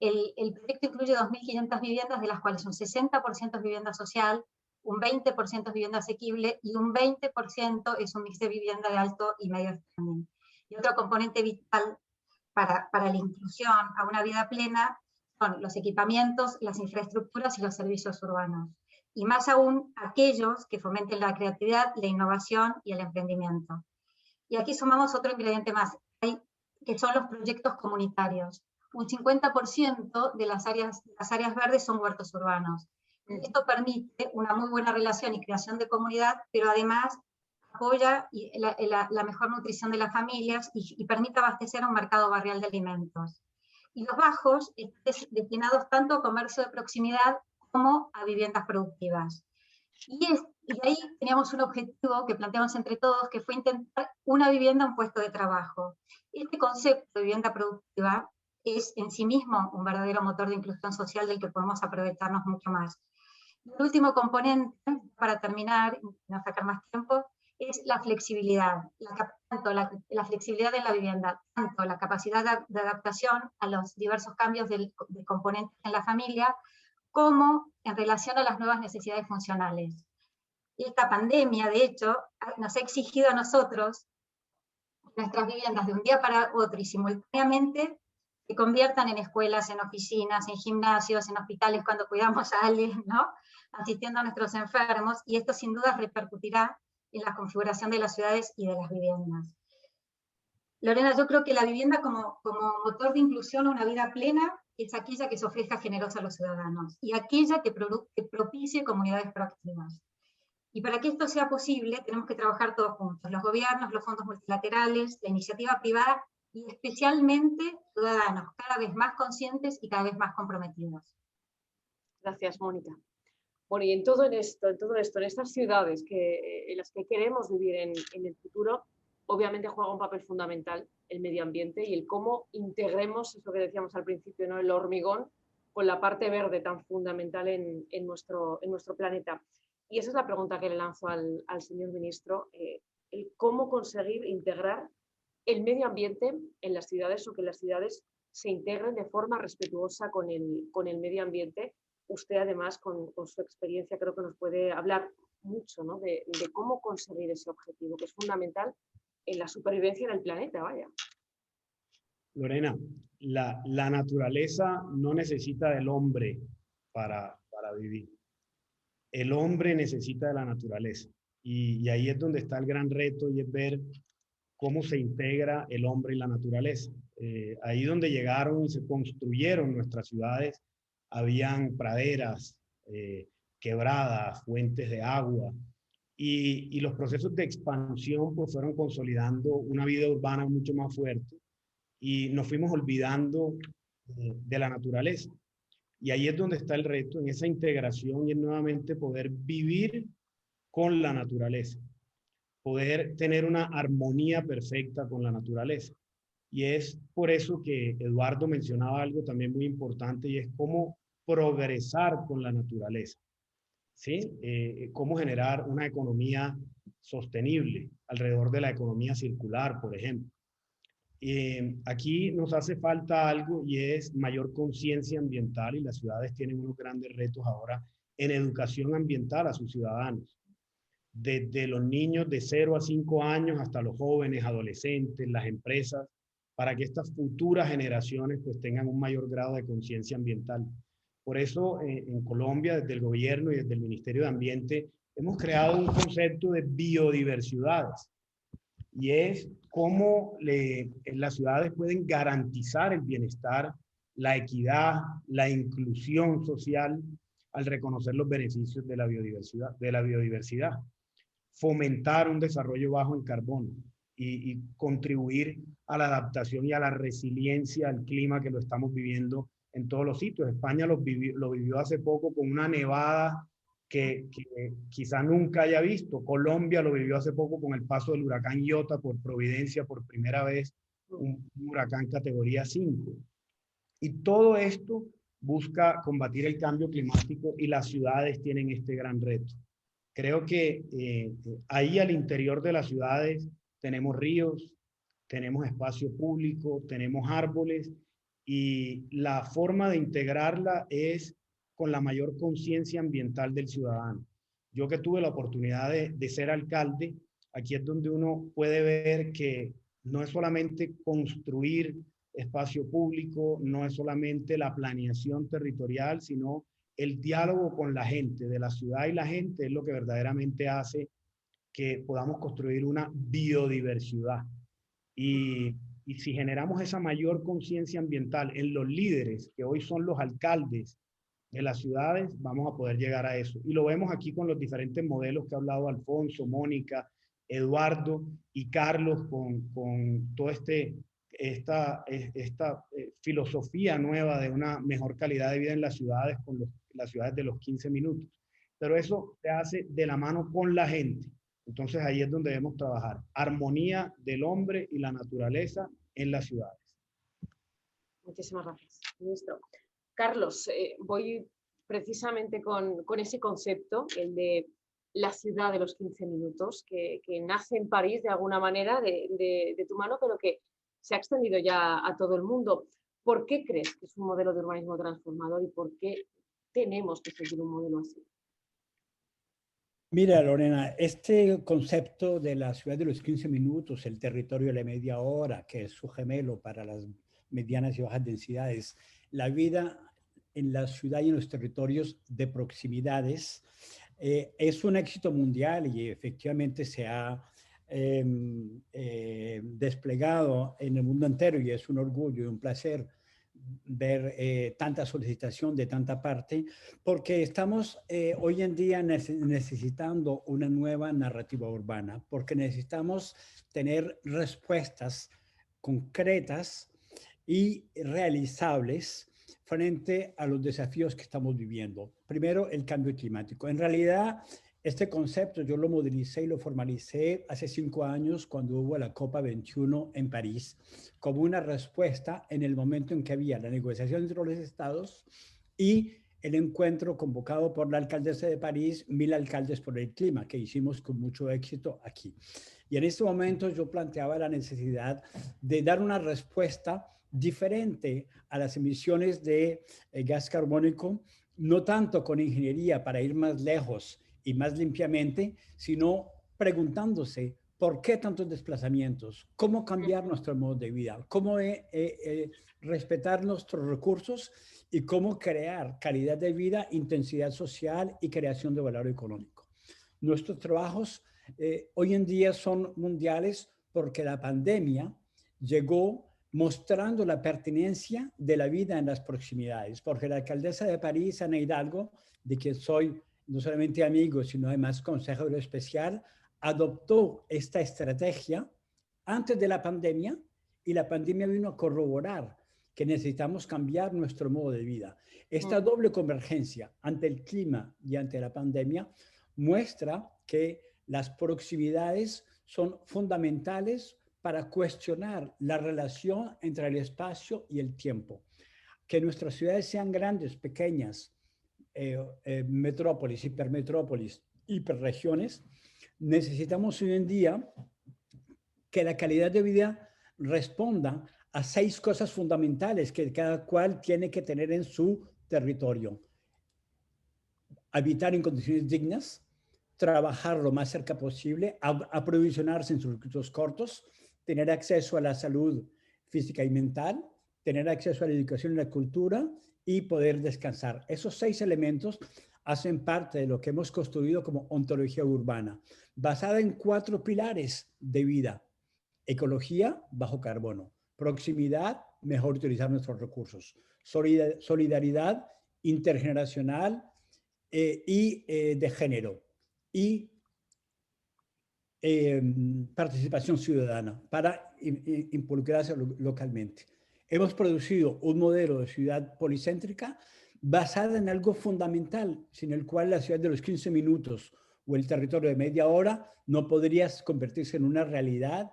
El proyecto incluye 2.500 viviendas, de las cuales un 60% es vivienda social, un 20% es vivienda asequible y un 20% es un mix de vivienda de alto y medio standing. Y otro componente vital para la inclusión a una vida plena son los equipamientos, las infraestructuras y los servicios urbanos. Y más aún, aquellos que fomenten la creatividad, la innovación y el emprendimiento. Y aquí sumamos otro ingrediente más, que son los proyectos comunitarios. Un 50% de las áreas verdes son huertos urbanos. Esto permite una muy buena relación y creación de comunidad, pero además apoya la mejor nutrición de las familias y permite abastecer a un mercado barrial de alimentos. Y los bajos están destinados tanto a comercio de proximidad como a viviendas productivas. Y ahí teníamos un objetivo que planteamos entre todos, que fue intentar una vivienda, un puesto de trabajo. Este concepto de vivienda productiva es en sí mismo un verdadero motor de inclusión social del que podemos aprovecharnos mucho más. El último componente, para terminar, no sacar más tiempo, es la flexibilidad. Tanto la flexibilidad de la vivienda, tanto la capacidad de adaptación a los diversos cambios de componentes en la familia, como en relación a las nuevas necesidades funcionales. Y esta pandemia, de hecho, nos ha exigido a nosotros nuestras viviendas de un día para otro y simultáneamente se conviertan en escuelas, en oficinas, en gimnasios, en hospitales cuando cuidamos a alguien, ¿no? Asistiendo a nuestros enfermos, y esto sin duda repercutirá en la configuración de las ciudades y de las viviendas. Lorena, yo creo que la vivienda como motor de inclusión a una vida plena es aquella que se ofrezca generosa a los ciudadanos y aquella que propicie comunidades proactivas. Y para que esto sea posible, tenemos que trabajar todos juntos, los gobiernos, los fondos multilaterales, la iniciativa privada y especialmente ciudadanos, cada vez más conscientes y cada vez más comprometidos. Gracias, Mónica. Bueno, y en todo esto, en estas ciudades en las que queremos vivir en el futuro, obviamente juega un papel fundamental el medio ambiente y el cómo integremos eso que decíamos al principio, ¿no? El hormigón con la parte verde tan fundamental en nuestro planeta. Y esa es la pregunta que le lanzo al señor ministro, el cómo conseguir integrar el medio ambiente en las ciudades o que las ciudades se integren de forma respetuosa con el medio ambiente. Usted además con su experiencia creo que nos puede hablar mucho, ¿no? de cómo conseguir ese objetivo, que es fundamental en la supervivencia del planeta, vaya. Lorena, la naturaleza no necesita del hombre para vivir. El hombre necesita de la naturaleza. Y ahí es donde está el gran reto y es ver cómo se integra el hombre y la naturaleza. Ahí donde llegaron y se construyeron nuestras ciudades, habían praderas, quebradas, fuentes de agua, y los procesos de expansión pues fueron consolidando una vida urbana mucho más fuerte y nos fuimos olvidando de la naturaleza. Y ahí es donde está el reto, en esa integración y en nuevamente poder vivir con la naturaleza, poder tener una armonía perfecta con la naturaleza. Y es por eso que Eduardo mencionaba algo también muy importante y es cómo progresar con la naturaleza, ¿sí? Cómo generar una economía sostenible alrededor de la economía circular, por ejemplo. Aquí nos hace falta algo y es mayor conciencia ambiental y las ciudades tienen unos grandes retos ahora en educación ambiental a sus ciudadanos. Desde los niños de 0 a 5 años hasta los jóvenes, adolescentes, las empresas, para que estas futuras generaciones pues tengan un mayor grado de conciencia ambiental. Por eso en Colombia, desde el gobierno y desde el Ministerio de Ambiente, hemos creado un concepto de biodiversidades. Y es cómo las ciudades pueden garantizar el bienestar, la equidad, la inclusión social al reconocer los beneficios de la biodiversidad, fomentar un desarrollo bajo en carbono y contribuir a la adaptación y a la resiliencia al clima que lo estamos viviendo en todos los sitios. España lo vivió hace poco con una nevada que quizá nunca haya visto. Colombia lo vivió hace poco con el paso del huracán Iota por Providencia, por primera vez, un huracán categoría 5. Y todo esto busca combatir el cambio climático y las ciudades tienen este gran reto. Creo que ahí al interior de las ciudades tenemos ríos, tenemos espacio público, tenemos árboles y la forma de integrarla es con la mayor conciencia ambiental del ciudadano. Yo que tuve la oportunidad de ser alcalde, aquí es donde uno puede ver que no es solamente construir espacio público, no es solamente la planeación territorial, sino el diálogo con la gente, de la ciudad y la gente, es lo que verdaderamente hace que podamos construir una biodiversidad. Y si generamos esa mayor conciencia ambiental en los líderes, que hoy son los alcaldes de las ciudades, vamos a poder llegar a eso. Y lo vemos aquí con los diferentes modelos que ha hablado Alfonso, Mónica, Eduardo y Carlos, con toda esta filosofía nueva de una mejor calidad de vida en las ciudades, con las ciudades de los 15 minutos. Pero eso se hace de la mano con la gente. Entonces ahí es donde debemos trabajar. Armonía del hombre y la naturaleza en las ciudades. Muchísimas gracias, ministro. Carlos, voy precisamente con ese concepto, el de la ciudad de los 15 minutos, que nace en París de alguna manera de tu mano, pero que se ha extendido ya a todo el mundo. ¿Por qué crees que es un modelo de urbanismo transformador y por qué tenemos que seguir un modelo así? Mira, Lorena, este concepto de la ciudad de los 15 minutos, el territorio de la media hora, que es su gemelo para las medianas y bajas densidades, la vida en la ciudad y en los territorios de proximidades, es un éxito mundial y efectivamente se ha desplegado en el mundo entero y es un orgullo y un placer ver tanta solicitación de tanta parte, porque estamos hoy en día necesitando una nueva narrativa urbana, porque necesitamos tener respuestas concretas y realizables frente a los desafíos que estamos viviendo. Primero, el cambio climático. En realidad, este concepto yo lo modelicé y lo formalicé hace 5 años cuando hubo la COP21 en París, como una respuesta en el momento en que había la negociación entre los estados y el encuentro convocado por la alcaldesa de París, 1000 alcaldes por el clima, que hicimos con mucho éxito aquí. Y en este momento yo planteaba la necesidad de dar una respuesta diferente a las emisiones de gas carbónico, no tanto con ingeniería para ir más lejos y más limpiamente, sino preguntándose por qué tantos desplazamientos, cómo cambiar nuestro modo de vida, cómo respetar nuestros recursos y cómo crear calidad de vida, intensidad social y creación de valor económico. Nuestros trabajos hoy en día son mundiales porque la pandemia llegó mostrando la pertinencia de la vida en las proximidades, porque la alcaldesa de París, Ana Hidalgo, de quien soy no solamente amigo, sino además consejero especial, adoptó esta estrategia antes de la pandemia y la pandemia vino a corroborar que necesitamos cambiar nuestro modo de vida. Esta doble convergencia ante el clima y ante la pandemia muestra que las proximidades son fundamentales para cuestionar la relación entre el espacio y el tiempo. Que nuestras ciudades sean grandes, pequeñas, metrópolis, hipermetrópolis, hiperregiones, necesitamos hoy en día que la calidad de vida responda a 6 cosas fundamentales que cada cual tiene que tener en su territorio. Habitar en condiciones dignas, trabajar lo más cerca posible, aprovisionarse en circuitos cortos, tener acceso a la salud física y mental, tener acceso a la educación y la cultura y poder descansar. Esos 6 elementos hacen parte de lo que hemos construido como ontología urbana, basada en 4 pilares de vida: ecología, bajo carbono; proximidad, mejor utilizar nuestros recursos; solidaridad intergeneracional y de género; y participación ciudadana para involucrarse localmente. Hemos producido un modelo de ciudad policéntrica basada en algo fundamental, sin el cual la ciudad de los 15 minutos o el territorio de media hora no podría convertirse en una realidad,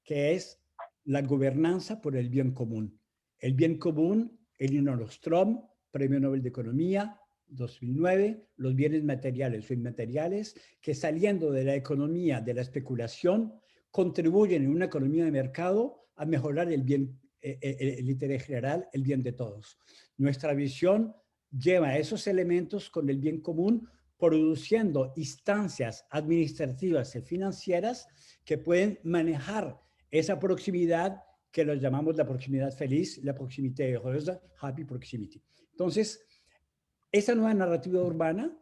que es la gobernanza por el bien común. El bien común, Elinor Ostrom, Premio Nobel de Economía, 2009, los bienes materiales o inmateriales que, saliendo de la economía de la especulación, contribuyen en una economía de mercado a mejorar el bien, el interés general, el bien de todos. Nuestra visión lleva esos elementos con el bien común, produciendo instancias administrativas y financieras que pueden manejar esa proximidad que lo llamamos la proximidad feliz, la proximité heureuse, happy proximity. Entonces, esa nueva narrativa urbana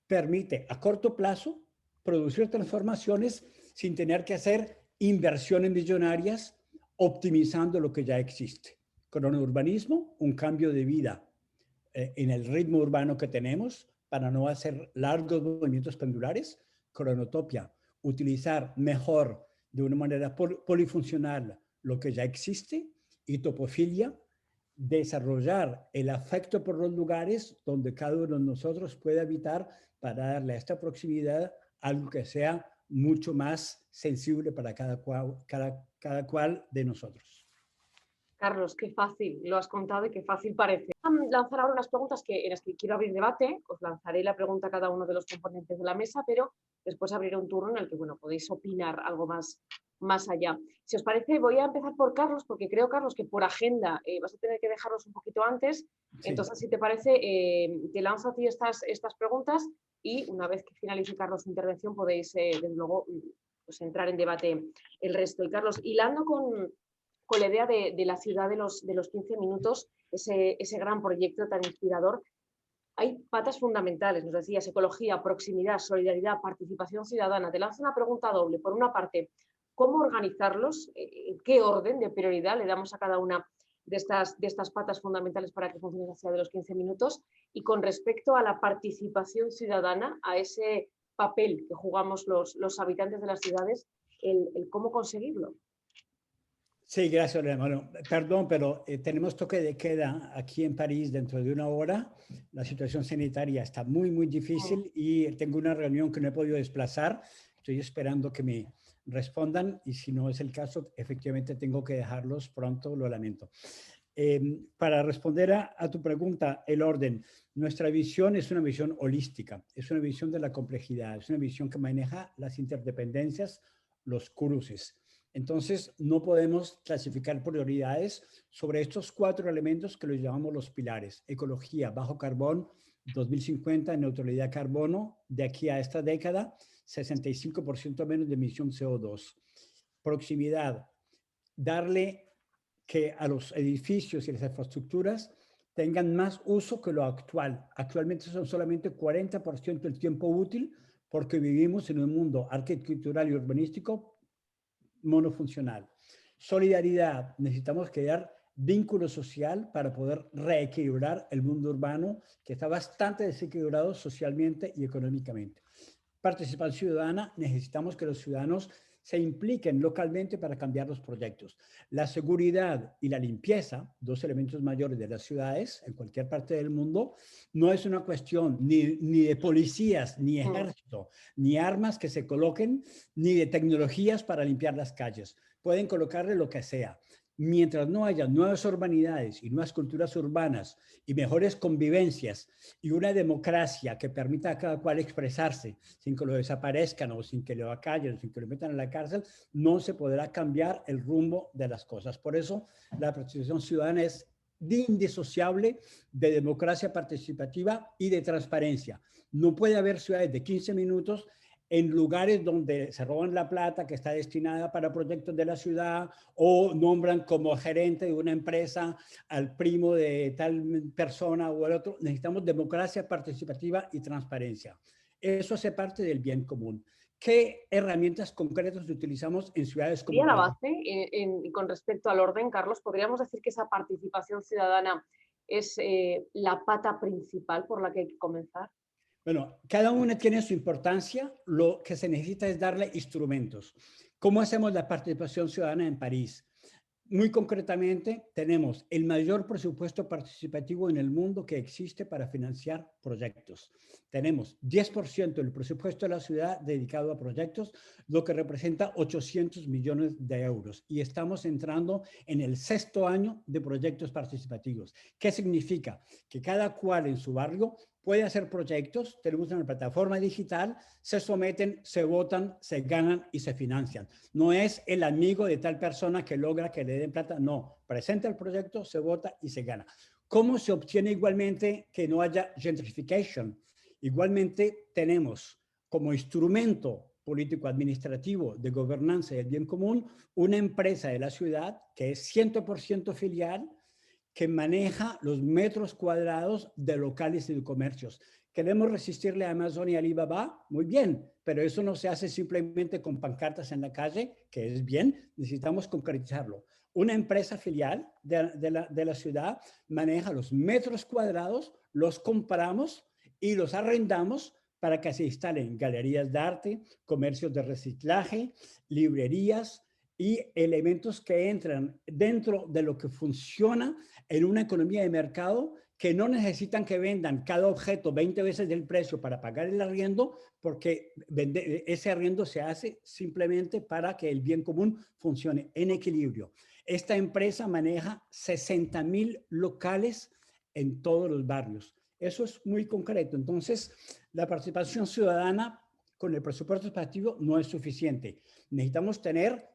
permite a corto plazo producir transformaciones sin tener que hacer inversiones millonarias, optimizando lo que ya existe. Cronourbanismo, un cambio de vida en el ritmo urbano que tenemos para no hacer largos movimientos pendulares. Cronotopia, utilizar mejor de una manera polifuncional lo que ya existe. Y topofilia, desarrollar el afecto por los lugares donde cada uno de nosotros puede habitar para darle a esta proximidad algo que sea mucho más sensible para cada cual de nosotros. Carlos, qué fácil lo has contado y qué fácil parece. Voy a lanzar ahora unas preguntas en las que quiero abrir debate. Os lanzaré la pregunta a cada uno de los componentes de la mesa, pero después abriré un turno en el que podéis opinar algo más allá. Si os parece, voy a empezar por Carlos, porque creo, Carlos, que por agenda vas a tener que dejarlos un poquito antes. Sí. Entonces, si te parece, te lanzo a ti estas preguntas y una vez que finalice Carlos su intervención podéis, desde luego, pues, entrar en debate el resto. Y Carlos, hilando con la idea de la ciudad de los 15 minutos, ese gran proyecto tan inspirador, hay patas fundamentales, nos decías, ecología, proximidad, solidaridad, participación ciudadana. Te lanzo una pregunta doble. Por una parte, ¿cómo organizarlos? ¿En qué orden de prioridad le damos a cada una de estas patas fundamentales para que funcione la ciudad de los 15 minutos? Y con respecto a la participación ciudadana, a ese papel que jugamos los habitantes de las ciudades, el cómo conseguirlo. Sí, gracias, Lorena. Bueno, perdón, pero tenemos toque de queda aquí en París dentro de 1 hora. La situación sanitaria está muy, muy difícil y tengo una reunión que no he podido desplazar. Estoy esperando que me respondan y si no es el caso, efectivamente tengo que dejarlos pronto, lo lamento. Para responder a tu pregunta, el orden, nuestra visión es una visión holística, es una visión de la complejidad, es una visión que maneja las interdependencias, los cruces. Entonces, no podemos clasificar prioridades sobre estos 4 elementos que los llamamos los pilares: ecología, bajo carbón, 2050, neutralidad de carbono, de aquí a esta década, 65% menos de emisión CO2. Proximidad, darle que a los edificios y las infraestructuras tengan más uso que lo actual. Actualmente son solamente 40% del tiempo útil porque vivimos en un mundo arquitectural y urbanístico monofuncional. Solidaridad, necesitamos crear vínculo social para poder reequilibrar el mundo urbano que está bastante desequilibrado socialmente y económicamente. Participación ciudadana, necesitamos que los ciudadanos se impliquen localmente para cambiar los proyectos. La seguridad y la limpieza, 2 elementos mayores de las ciudades en cualquier parte del mundo, no es una cuestión ni de policías, ni ejército, ni armas que se coloquen, ni de tecnologías para limpiar las calles. Pueden colocarle lo que sea. Mientras no haya nuevas urbanidades y nuevas culturas urbanas y mejores convivencias y una democracia que permita a cada cual expresarse sin que lo desaparezcan o sin que lo acallen, sin que lo metan en la cárcel, no se podrá cambiar el rumbo de las cosas. Por eso la participación ciudadana es indisociable de democracia participativa y de transparencia. No puede haber ciudades de 15 minutos en lugares donde se roban la plata que está destinada para proyectos de la ciudad o nombran como gerente de una empresa al primo de tal persona o el otro. Necesitamos democracia participativa y transparencia. Eso hace parte del bien común. ¿Qué herramientas concretas utilizamos en ciudades como... Y a la base, con respecto al orden, Carlos, ¿podríamos decir que esa participación ciudadana es la pata principal por la que hay que comenzar? Bueno, cada una tiene su importancia. Lo que se necesita es darle instrumentos. ¿Cómo hacemos la participación ciudadana en París? Muy concretamente, tenemos el mayor presupuesto participativo en el mundo que existe para financiar proyectos. Tenemos 10% del presupuesto de la ciudad dedicado a proyectos, lo que representa 800 millones de euros. Y estamos entrando en el 6º año de proyectos participativos. ¿Qué significa? Que cada cual en su barrio puede hacer proyectos, tenemos una plataforma digital, se someten, se votan, se ganan y se financian. No es el amigo de tal persona que logra que le den plata, no. Presenta el proyecto, se vota y se gana. ¿Cómo se obtiene igualmente que no haya gentrification? Igualmente tenemos como instrumento político-administrativo de gobernanza del bien común una empresa de la ciudad que es 100% filial, que maneja los metros cuadrados de locales y de comercios. ¿Queremos resistirle a Amazon y a Alibaba? Muy bien, pero eso no se hace simplemente con pancartas en la calle, que es bien, necesitamos concretizarlo. Una empresa filial de la ciudad maneja los metros cuadrados, los compramos y los arrendamos para que se instalen galerías de arte, comercios de reciclaje, librerías y elementos que entran dentro de lo que funciona en una economía de mercado, que no necesitan que vendan cada objeto 20 veces el precio para pagar el arriendo, porque ese arriendo se hace simplemente para que el bien común funcione en equilibrio. Esta empresa maneja 60.000 locales en todos los barrios. Eso es muy concreto. Entonces, la participación ciudadana con el presupuesto participativo no es suficiente. Necesitamos tener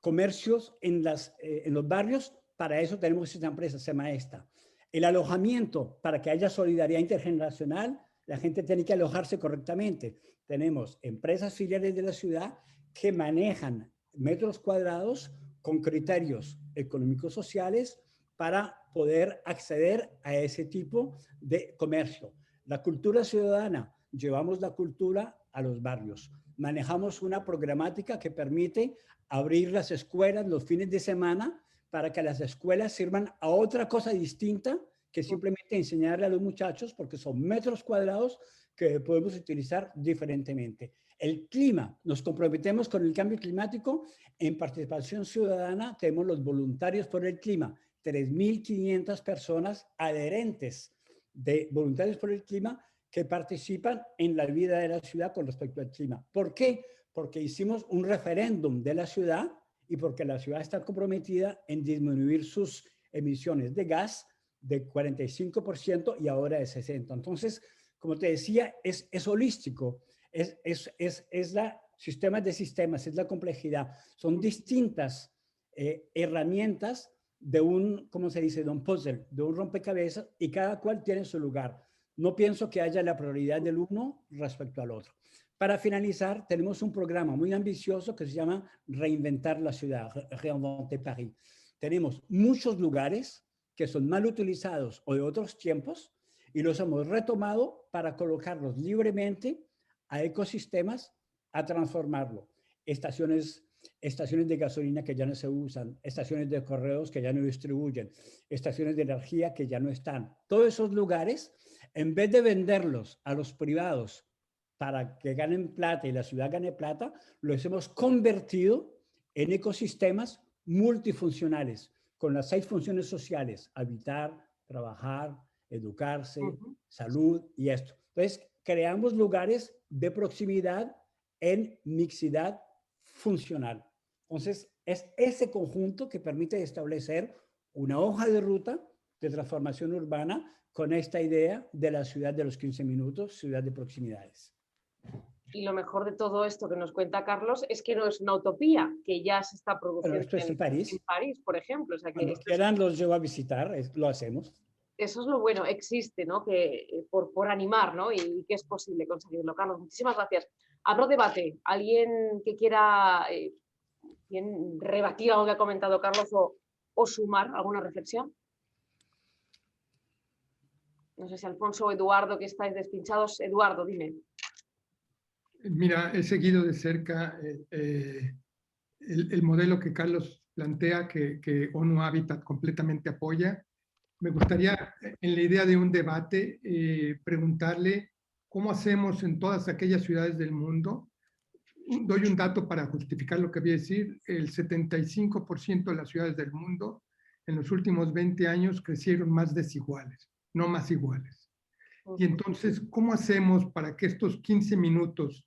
comercios en los barrios. Para eso tenemos esta empresa, se llama esta. El alojamiento, para que haya solidaridad intergeneracional, la gente tiene que alojarse correctamente. Tenemos empresas filiales de la ciudad que manejan metros cuadrados con criterios económicos sociales para poder acceder a ese tipo de comercio. La cultura ciudadana, llevamos la cultura a los barrios. Manejamos una programática que permite abrir las escuelas los fines de semana para que las escuelas sirvan a otra cosa distinta que simplemente enseñarle a los muchachos, porque son metros cuadrados que podemos utilizar diferentemente. El clima, nos comprometemos con el cambio climático. En participación ciudadana tenemos los voluntarios por el clima, 3.500 personas adherentes de voluntarios por el clima que participan en la vida de la ciudad con respecto al clima. ¿Por qué? Porque hicimos un referéndum de la ciudad y porque la ciudad está comprometida en disminuir sus emisiones de gas de 45% y ahora de 60%. Entonces, como te decía, es holístico, es la sistemas de sistemas, es la complejidad. Son distintas herramientas de un, ¿cómo se dice?, de un puzzle, de un rompecabezas, y cada cual tiene su lugar. No pienso que haya la prioridad del uno respecto al otro. Para finalizar, tenemos un programa muy ambicioso que se llama Reinventar la ciudad, Reinventer Paris. Tenemos muchos lugares que son mal utilizados o de otros tiempos y los hemos retomado para colocarlos libremente a ecosistemas, a transformarlo. Estaciones de gasolina que ya no se usan, estaciones de correos que ya no distribuyen, estaciones de energía que ya no están. Todos esos lugares, en vez de venderlos a los privados para que ganen plata y la ciudad gane plata, los hemos convertido en ecosistemas multifuncionales, con las 6 funciones sociales: habitar, trabajar, educarse, salud y esto. Entonces, creamos lugares de proximidad en mixidad funcional. Entonces, es ese conjunto que permite establecer una hoja de ruta de transformación urbana con esta idea de la ciudad de los 15 minutos, ciudad de proximidades. Y lo mejor de todo esto que nos cuenta Carlos es que no es una utopía, que ya se está produciendo esto es en París, por ejemplo. O sea, que cuando quieran los llevo a visitar, lo hacemos. Eso es lo bueno, existe, ¿no? Que, por animar, ¿no? Y que es posible conseguirlo. Carlos, muchísimas gracias. Abro debate. ¿Alguien que quiera rebatir algo que ha comentado Carlos o sumar alguna reflexión? No sé si Alfonso o Eduardo, que estáis despinchados. Eduardo, dime. Mira, he seguido de cerca el modelo que Carlos plantea, que ONU Habitat completamente apoya. Me gustaría, en la idea de un debate, preguntarle cómo hacemos en todas aquellas ciudades del mundo. Doy un dato para justificar lo que voy a decir. El 75% de las ciudades del mundo en los últimos 20 años crecieron más desiguales, no más iguales. Y entonces, ¿cómo hacemos para que estos 15 minutos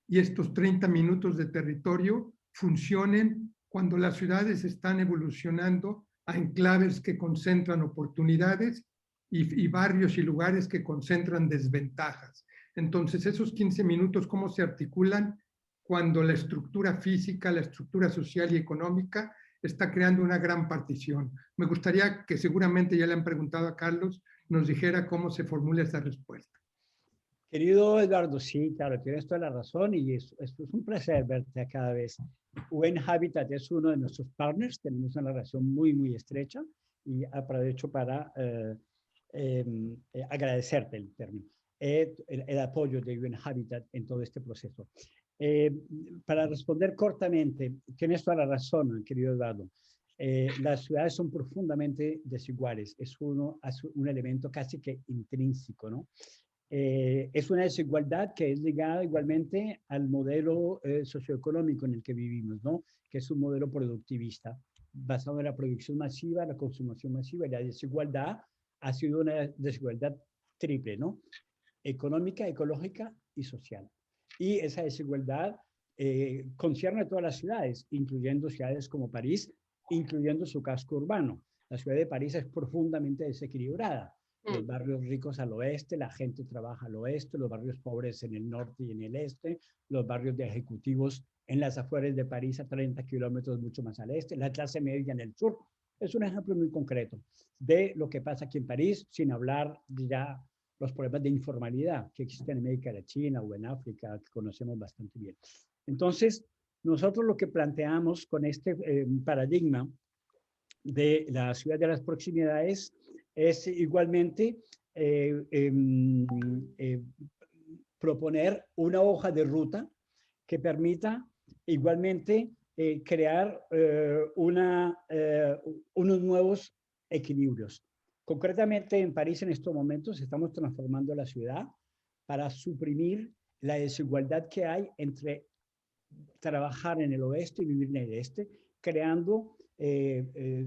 y estos 30 minutos de territorio funcionen cuando las ciudades están evolucionando a enclaves que concentran oportunidades y barrios y lugares que concentran desventajas? Entonces, esos 15 minutos, ¿cómo se articulan cuando la estructura física, la estructura social y económica está creando una gran partición? Me gustaría que, seguramente ya le han preguntado a Carlos, nos dijera cómo se formula esa respuesta. Querido Eduardo, sí, claro, tienes toda la razón y esto es un placer verte cada vez. UN Habitat es uno de nuestros partners, tenemos una relación muy, muy estrecha y aprovecho para agradecerte el término, el apoyo de UN Habitat en todo este proceso. Para responder cortamente, tienes toda la razón, querido Eduardo. Las ciudades son profundamente desiguales, es un elemento casi que intrínseco, ¿no? Es una desigualdad que es ligada igualmente al modelo socioeconómico en el que vivimos, ¿no? Que es un modelo productivista, basado en la producción masiva, la consumación masiva, y la desigualdad ha sido una desigualdad triple, ¿no? Económica, ecológica y social. Y esa desigualdad concierne a todas las ciudades, incluyendo ciudades como París, incluyendo su casco urbano. La ciudad de París es profundamente desequilibrada. Los barrios ricos al oeste, la gente trabaja al oeste, los barrios pobres en el norte y en el este, los barrios de ejecutivos en las afueras de París a 30 kilómetros mucho más al este, la clase media en el sur. Es un ejemplo muy concreto de lo que pasa aquí en París, sin hablar de ya los problemas de informalidad que existen en América Latina o en África, que conocemos bastante bien. Entonces, nosotros lo que planteamos con este paradigma de la ciudad de las proximidades es igualmente proponer una hoja de ruta que permita igualmente crear unos nuevos equilibrios. Concretamente en París en estos momentos estamos transformando la ciudad para suprimir la desigualdad que hay entre trabajar en el oeste y vivir en el este, creando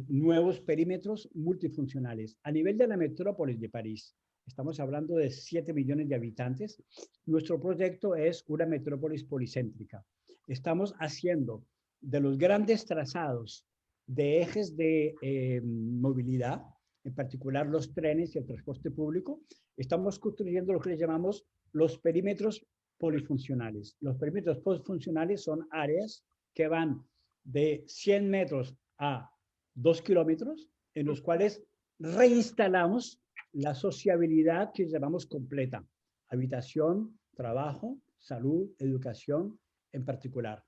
nuevos perímetros multifuncionales. A nivel de la metrópolis de París, estamos hablando de 7 millones de habitantes, nuestro proyecto es una metrópolis policéntrica. Estamos haciendo de los grandes trazados de ejes de movilidad, en particular los trenes y el transporte público. Estamos construyendo lo que le llamamos los perímetros polifuncionales. Los perímetros polifuncionales son áreas que van de 100 metros a 2 kilómetros, en los cuales reinstalamos la sociabilidad que llamamos completa: habitación, trabajo, salud, educación en particular.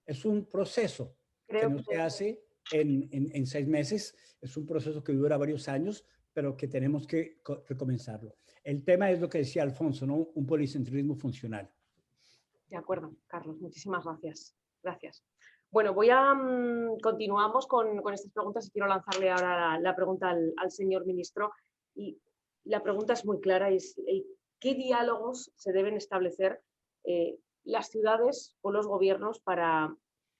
Es un proceso que no se hace en 6 meses, es un proceso que dura varios años, pero que tenemos que recomenzarlo. El tema es lo que decía Alfonso, ¿no? Un policentrismo funcional. De acuerdo, Carlos, muchísimas gracias. Gracias. Bueno, continuamos con estas preguntas y quiero lanzarle ahora la pregunta al señor ministro. Y la pregunta es muy clara, es ¿qué diálogos se deben establecer las ciudades o los gobiernos para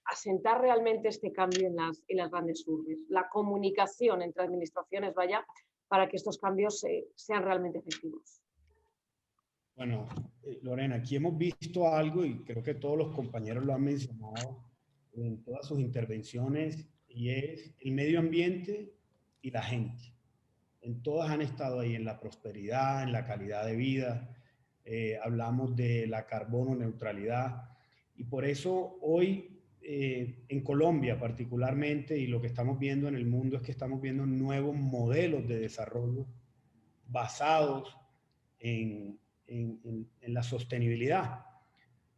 asentar realmente este cambio en las grandes urbes? La comunicación entre administraciones, vaya, para que estos cambios sean realmente efectivos. Bueno, Lorena, aquí hemos visto algo y creo que todos los compañeros lo han mencionado en todas sus intervenciones, y es el medio ambiente y la gente. En todas han estado ahí, en la prosperidad, en la calidad de vida, hablamos de la carbono neutralidad, y por eso hoy en Colombia particularmente, y lo que estamos viendo en el mundo es que estamos viendo nuevos modelos de desarrollo basados en la sostenibilidad.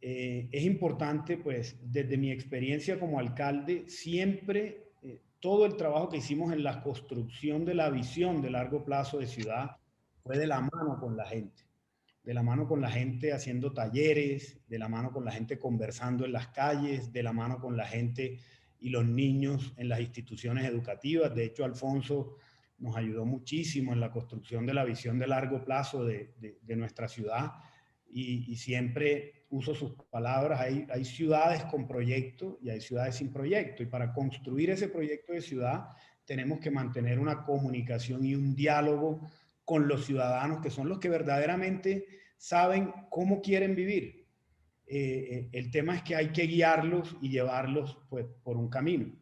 Es importante, pues, desde mi experiencia como alcalde, siempre todo el trabajo que hicimos en la construcción de la visión de largo plazo de ciudad fue de la mano con la gente. De la mano con la gente haciendo talleres, de la mano con la gente conversando en las calles, de la mano con la gente y los niños en las instituciones educativas. De hecho, Alfonso nos ayudó muchísimo en la construcción de la visión de largo plazo de nuestra ciudad, y siempre uso sus palabras: hay ciudades con proyecto y hay ciudades sin proyecto, y para construir ese proyecto de ciudad tenemos que mantener una comunicación y un diálogo con los ciudadanos, que son los que verdaderamente saben cómo quieren vivir. El tema es que hay que guiarlos y llevarlos, pues, por un camino.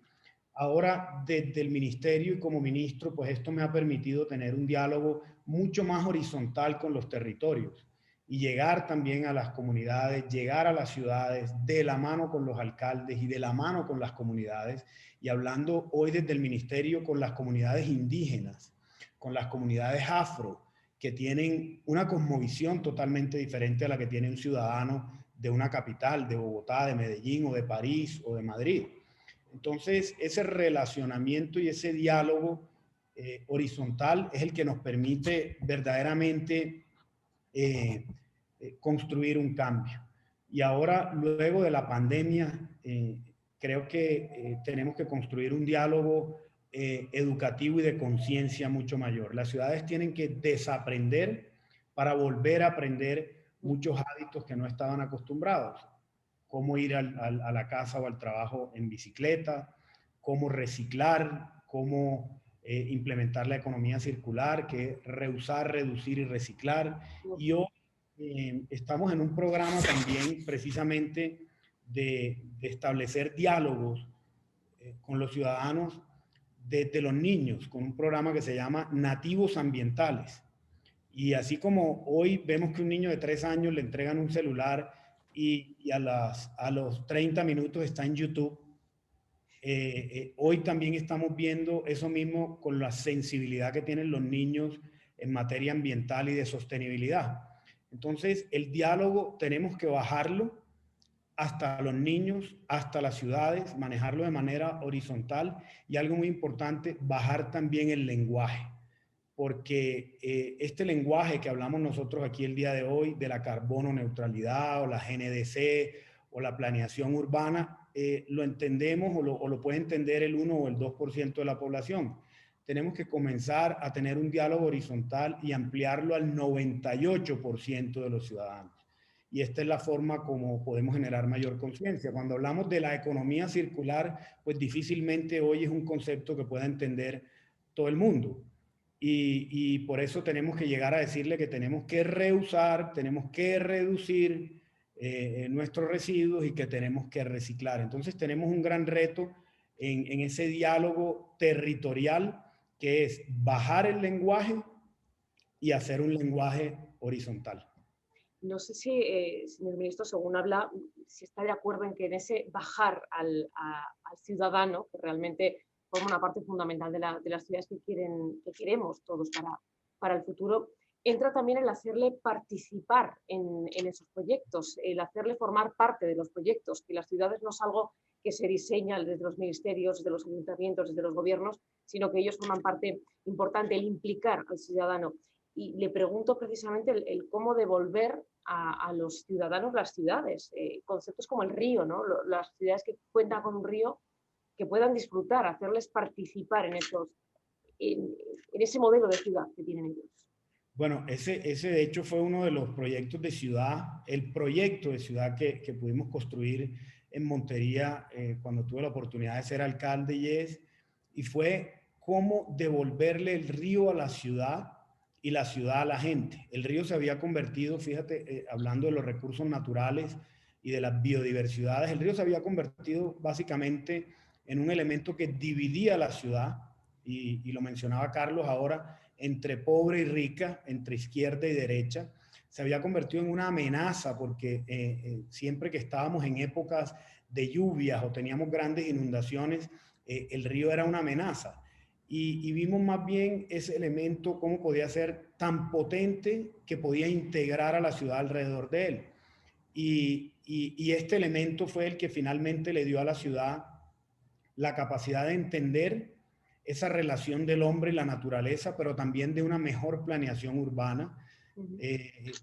Ahora, desde el ministerio y como ministro, pues esto me ha permitido tener un diálogo mucho más horizontal con los territorios y llegar también a las comunidades, llegar a las ciudades de la mano con los alcaldes y de la mano con las comunidades, y hablando hoy desde el ministerio con las comunidades indígenas, con las comunidades afro, que tienen una cosmovisión totalmente diferente a la que tiene un ciudadano de una capital, de Bogotá, de Medellín o de París o de Madrid. Entonces, ese relacionamiento y ese diálogo horizontal es el que nos permite verdaderamente construir un cambio. Y ahora, luego de la pandemia, creo que tenemos que construir un diálogo educativo y de conciencia mucho mayor. Las ciudades tienen que desaprender para volver a aprender muchos hábitos que no estaban acostumbrados. Cómo ir a la casa o al trabajo en bicicleta, cómo reciclar, cómo implementar la economía circular, que es reusar, reducir y reciclar. Y hoy estamos en un programa también precisamente de establecer diálogos con los ciudadanos desde los niños, con un programa que se llama Nativos Ambientales. Y así como hoy vemos que un niño de 3 años le entregan un celular y a los 30 minutos está en YouTube, hoy también estamos viendo eso mismo con la sensibilidad que tienen los niños en materia ambiental y de sostenibilidad. Entonces, el diálogo tenemos que bajarlo hasta los niños, hasta las ciudades, manejarlo de manera horizontal, y algo muy importante, bajar también el lenguaje, porque este lenguaje que hablamos nosotros aquí el día de hoy, de la carbono neutralidad o la GNDC o la planeación urbana, lo entendemos o lo puede entender el 1 o el 2% de la población. Tenemos que comenzar a tener un diálogo horizontal y ampliarlo al 98% de los ciudadanos. Y esta es la forma como podemos generar mayor conciencia. Cuando hablamos de la economía circular, pues difícilmente hoy es un concepto que pueda entender todo el mundo. Y por eso tenemos que llegar a decirle que tenemos que reusar, tenemos que reducir nuestros residuos y que tenemos que reciclar. Entonces tenemos un gran reto en ese diálogo territorial que es bajar el lenguaje y hacer un lenguaje horizontal. No sé si, señor ministro, según habla, si está de acuerdo en que en ese bajar al ciudadano, que realmente forma una parte fundamental de las ciudades que queremos todos para el futuro, entra también el hacerle participar en esos proyectos, el hacerle formar parte de los proyectos, que las ciudades no es algo que se diseña desde los ministerios, desde los ayuntamientos, desde los gobiernos, sino que ellos forman parte importante, el implicar al ciudadano. Y le pregunto precisamente el cómo devolver a los ciudadanos las ciudades, conceptos como el río, ¿no? Las ciudades que cuentan con un río, que puedan disfrutar, hacerles participar en ese modelo de ciudad que tienen ellos. Bueno, ese de hecho fue uno de los proyectos de ciudad, el proyecto de ciudad que pudimos construir en Montería cuando tuve la oportunidad de ser alcalde y fue cómo devolverle el río a la ciudad y la ciudad a la gente. El río se había convertido, fíjate, hablando de los recursos naturales y de las biodiversidades, el río se había convertido básicamente en un elemento que dividía la ciudad, y lo mencionaba Carlos ahora, entre pobre y rica, entre izquierda y derecha. Se había convertido en una amenaza porque siempre que estábamos en épocas de lluvias o teníamos grandes inundaciones, el río era una amenaza. Y vimos más bien ese elemento, cómo podía ser tan potente que podía integrar a la ciudad alrededor de él. Y este elemento fue el que finalmente le dio a la ciudad la capacidad de entender esa relación del hombre y la naturaleza, pero también de una mejor planeación urbana,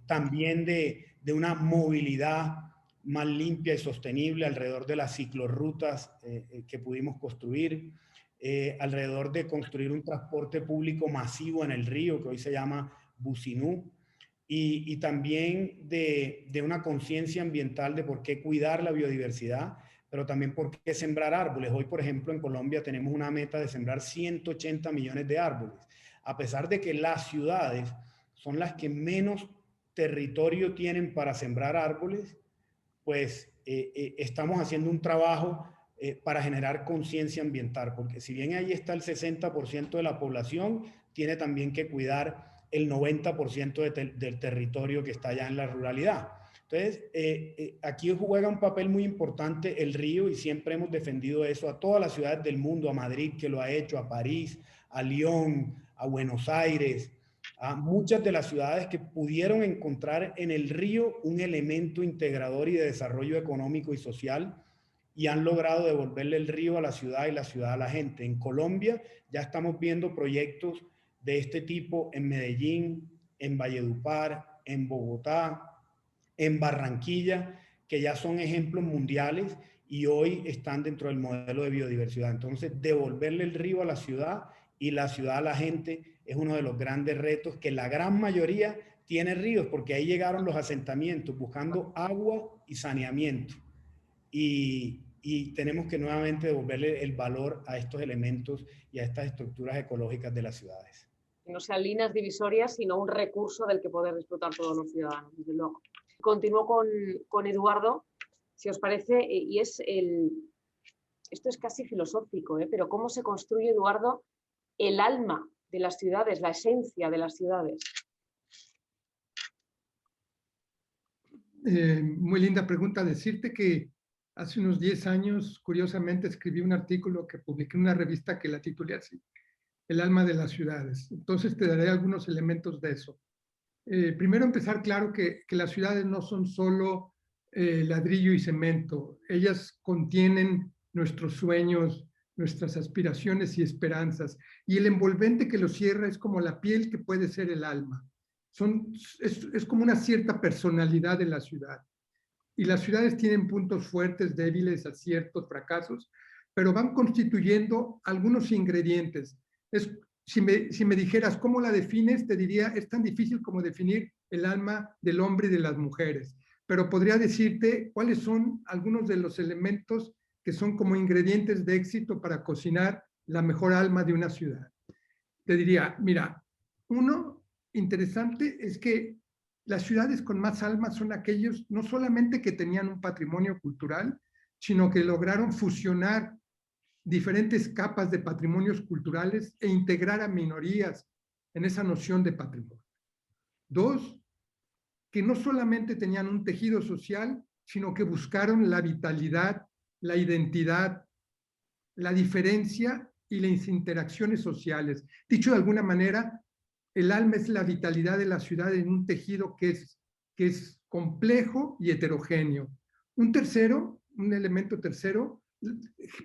también de una movilidad más limpia y sostenible alrededor de las ciclorrutas que pudimos construir, alrededor de construir un transporte público masivo en el río, que hoy se llama Bucinú, y también de una conciencia ambiental de por qué cuidar la biodiversidad, pero también por qué sembrar árboles. Hoy, por ejemplo, en Colombia tenemos una meta de sembrar 180 millones de árboles, a pesar de que las ciudades son las que menos territorio tienen para sembrar árboles, pues estamos haciendo un trabajo para generar conciencia ambiental, porque si bien ahí está el 60% de la población, tiene también que cuidar el 90% del territorio que está allá en la ruralidad. Entonces, aquí juega un papel muy importante el río y siempre hemos defendido eso a todas las ciudades del mundo, a Madrid que lo ha hecho, a París, a Lyon, a Buenos Aires, a muchas de las ciudades que pudieron encontrar en el río un elemento integrador y de desarrollo económico y social y han logrado devolverle el río a la ciudad y la ciudad a la gente. En Colombia ya estamos viendo proyectos de este tipo en Medellín, en Valledupar, en Bogotá, en Barranquilla, que ya son ejemplos mundiales y hoy están dentro del modelo de biodiversidad. Entonces, devolverle el río a la ciudad y la ciudad a la gente es uno de los grandes retos, que la gran mayoría tiene ríos, porque ahí llegaron los asentamientos buscando agua y saneamiento. Y tenemos que nuevamente devolverle el valor a estos elementos y a estas estructuras ecológicas de las ciudades. Que no sean líneas divisorias, sino un recurso del que poder disfrutar todos los ciudadanos, desde luego. Continúo con Eduardo, si os parece, y esto es casi filosófico, pero ¿cómo se construye, Eduardo, el alma de las ciudades, la esencia de las ciudades? Muy linda pregunta. Decirte que hace unos 10 años, curiosamente, escribí un artículo que publiqué en una revista que la titulé así, El alma de las ciudades. Entonces te daré algunos elementos de eso. Primero empezar claro que las ciudades no son solo ladrillo y cemento. Ellas contienen nuestros sueños, nuestras aspiraciones y esperanzas. Y el envolvente que lo cierra es como la piel que puede ser el alma. Es como una cierta personalidad de la ciudad. Y las ciudades tienen puntos fuertes, débiles, aciertos, fracasos, pero van constituyendo algunos ingredientes. Si me dijeras cómo la defines, te diría, es tan difícil como definir el alma del hombre y de las mujeres, pero podría decirte cuáles son algunos de los elementos que son como ingredientes de éxito para cocinar la mejor alma de una ciudad. Te diría, mira, uno interesante es que las ciudades con más alma son aquellos no solamente que tenían un patrimonio cultural, sino que lograron fusionar diferentes capas de patrimonios culturales e integrar a minorías en esa noción de patrimonio. 2, que no solamente tenían un tejido social, sino que buscaron la vitalidad, la identidad, la diferencia y las interacciones sociales. Dicho de alguna manera, el alma es la vitalidad de la ciudad en un tejido que es complejo y heterogéneo. Un elemento tercero,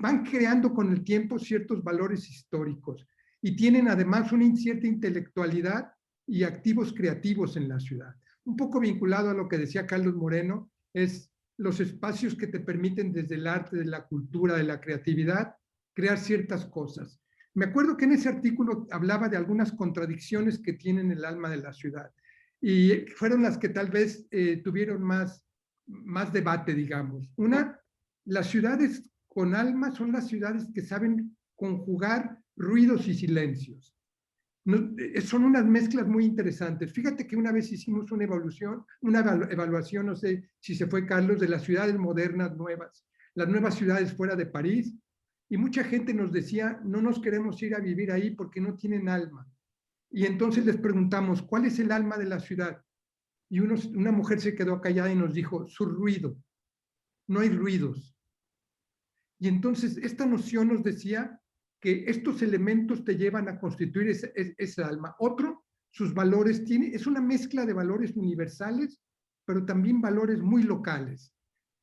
van creando con el tiempo ciertos valores históricos y tienen además una cierta intelectualidad y activos creativos en la ciudad. Un poco vinculado a lo que decía Carlos Moreno, es los espacios que te permiten desde el arte, de la cultura, de la creatividad, crear ciertas cosas. Me acuerdo que en ese artículo hablaba de algunas contradicciones que tienen el alma de la ciudad y fueron las que tal vez tuvieron más debate, digamos. Una, las ciudades con alma son las ciudades que saben conjugar ruidos y silencios. Son unas mezclas muy interesantes. Fíjate que una vez hicimos una evaluación, no sé si se fue Carlos, de las ciudades modernas nuevas, las nuevas ciudades fuera de París, y mucha gente nos decía, no nos queremos ir a vivir ahí porque no tienen alma. Y entonces les preguntamos, ¿cuál es el alma de la ciudad? Y una mujer se quedó callada y nos dijo, su ruido. No hay ruidos. Y entonces esta noción nos decía que estos elementos te llevan a constituir esa alma. Otro, sus valores, es una mezcla de valores universales, pero también valores muy locales.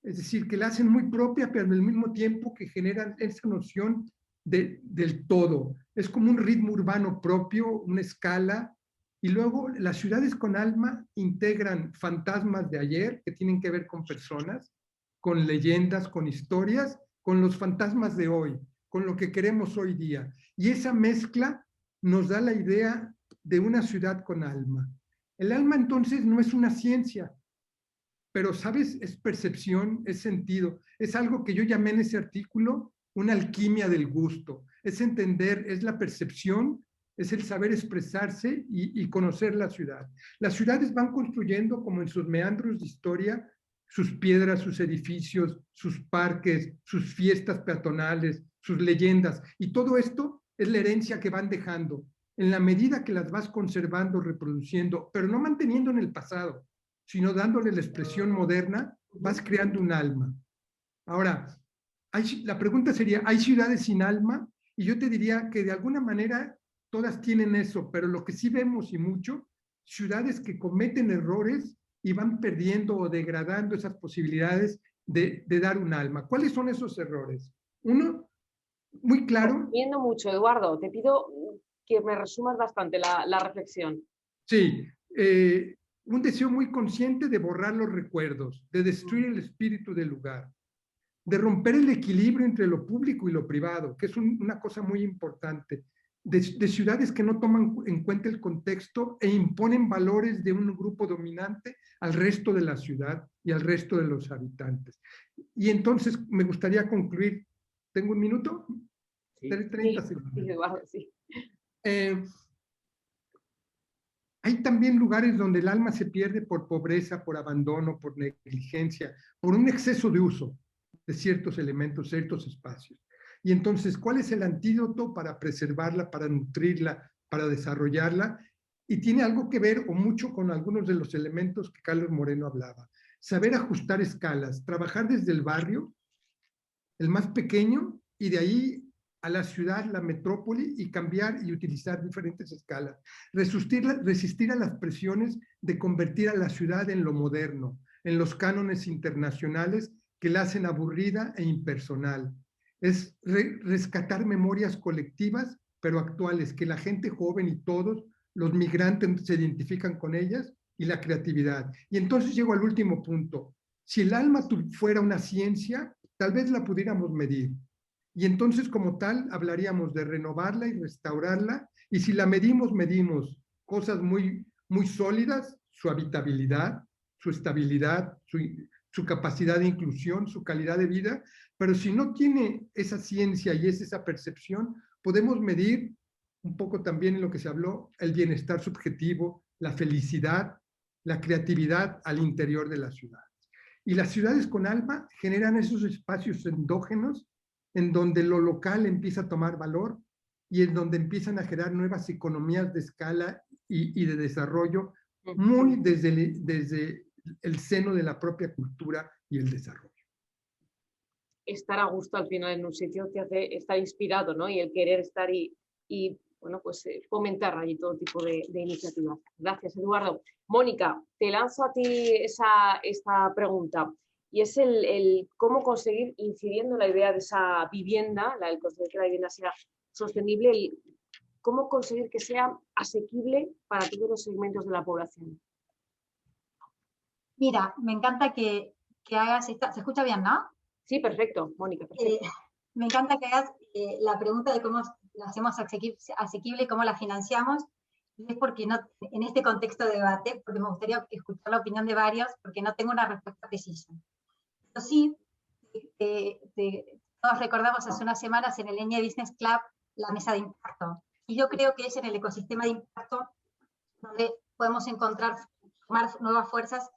Es decir, que la hacen muy propia, pero al mismo tiempo que generan esa noción del todo. Es como un ritmo urbano propio, una escala, y luego las ciudades con alma integran fantasmas de ayer, que tienen que ver con personas, con leyendas, con historias, con los fantasmas de hoy, con lo que queremos hoy día. Y esa mezcla nos da la idea de una ciudad con alma. El alma entonces no es una ciencia, pero, ¿sabes? Es percepción, es sentido. Es algo que yo llamé en ese artículo una alquimia del gusto. Es entender, es la percepción, es el saber expresarse y conocer la ciudad. Las ciudades van construyendo, como en sus meandros de historia, sus piedras, sus edificios, sus parques, sus fiestas peatonales, sus leyendas. Y todo esto es la herencia que van dejando. En la medida que las vas conservando, reproduciendo, pero no manteniendo en el pasado, sino dándole la expresión moderna, vas creando un alma. Ahora, la pregunta sería, ¿hay ciudades sin alma? Y yo te diría que de alguna manera todas tienen eso, pero lo que sí vemos y mucho, ciudades que cometen errores y van perdiendo o degradando esas posibilidades de dar un alma. ¿Cuáles son esos errores? Uno, muy claro. Viendo mucho, Eduardo, te pido que me resumas bastante la reflexión. Sí, un deseo muy consciente de borrar los recuerdos, de destruir el espíritu del lugar, de romper el equilibrio entre lo público y lo privado, que es una cosa muy importante, de ciudades que no toman en cuenta el contexto e imponen valores de un grupo dominante al resto de la ciudad y al resto de los habitantes. Y entonces me gustaría concluir. ¿Tengo un minuto? Sí. 30 segundos. Sí, Eduardo, sí. Hay también lugares donde el alma se pierde por pobreza, por abandono, por negligencia, por un exceso de uso de ciertos elementos, ciertos espacios. Y entonces, ¿cuál es el antídoto para preservarla, para nutrirla, para desarrollarla? Y tiene algo que ver o mucho con algunos de los elementos que Carlos Moreno hablaba. Saber ajustar escalas, trabajar desde el barrio, el más pequeño, y de ahí a la ciudad, la metrópoli, y cambiar y utilizar diferentes escalas. Resistir a las presiones de convertir a la ciudad en lo moderno, en los cánones internacionales que la hacen aburrida e impersonal. Es rescatar memorias colectivas, pero actuales, que la gente joven y todos, los migrantes, se identifican con ellas, y la creatividad. Y entonces llego al último punto. Si el alma fuera una ciencia, tal vez la pudiéramos medir. Y entonces, como tal, hablaríamos de renovarla y restaurarla. Y si la medimos cosas muy, muy sólidas, su habitabilidad, su estabilidad, su capacidad de inclusión, su calidad de vida. Pero si no tiene esa ciencia y esa percepción, podemos medir un poco también en lo que se habló, el bienestar subjetivo, la felicidad, la creatividad al interior de las ciudades. Y las ciudades con alma generan esos espacios endógenos en donde lo local empieza a tomar valor y en donde empiezan a generar nuevas economías de escala y de desarrollo, muy desde el seno de la propia cultura y el desarrollo. Estar a gusto al final en un sitio te hace estar inspirado, ¿no? Y el querer estar y bueno, pues fomentar allí todo tipo de iniciativas. Gracias, Eduardo. Mónica, te lanzo a ti esta pregunta, y es el cómo conseguir, incidiendo en la idea de esa vivienda, el conseguir que la vivienda sea sostenible, y cómo conseguir que sea asequible para todos los segmentos de la población. Mira, me encanta que hagas esta... ¿Se escucha bien, no? Sí, perfecto, Mónica, perfecto. Me encanta que hagas la pregunta de cómo la hacemos asequible y cómo la financiamos. Y es porque no, en este contexto de debate, porque me gustaría escuchar la opinión de varios, porque no tengo una respuesta precisa. Pero sí, todos recordamos hace unas semanas en el ENIE Business Club la mesa de impacto. Y yo creo que es en el ecosistema de impacto donde podemos tomar nuevas fuerzas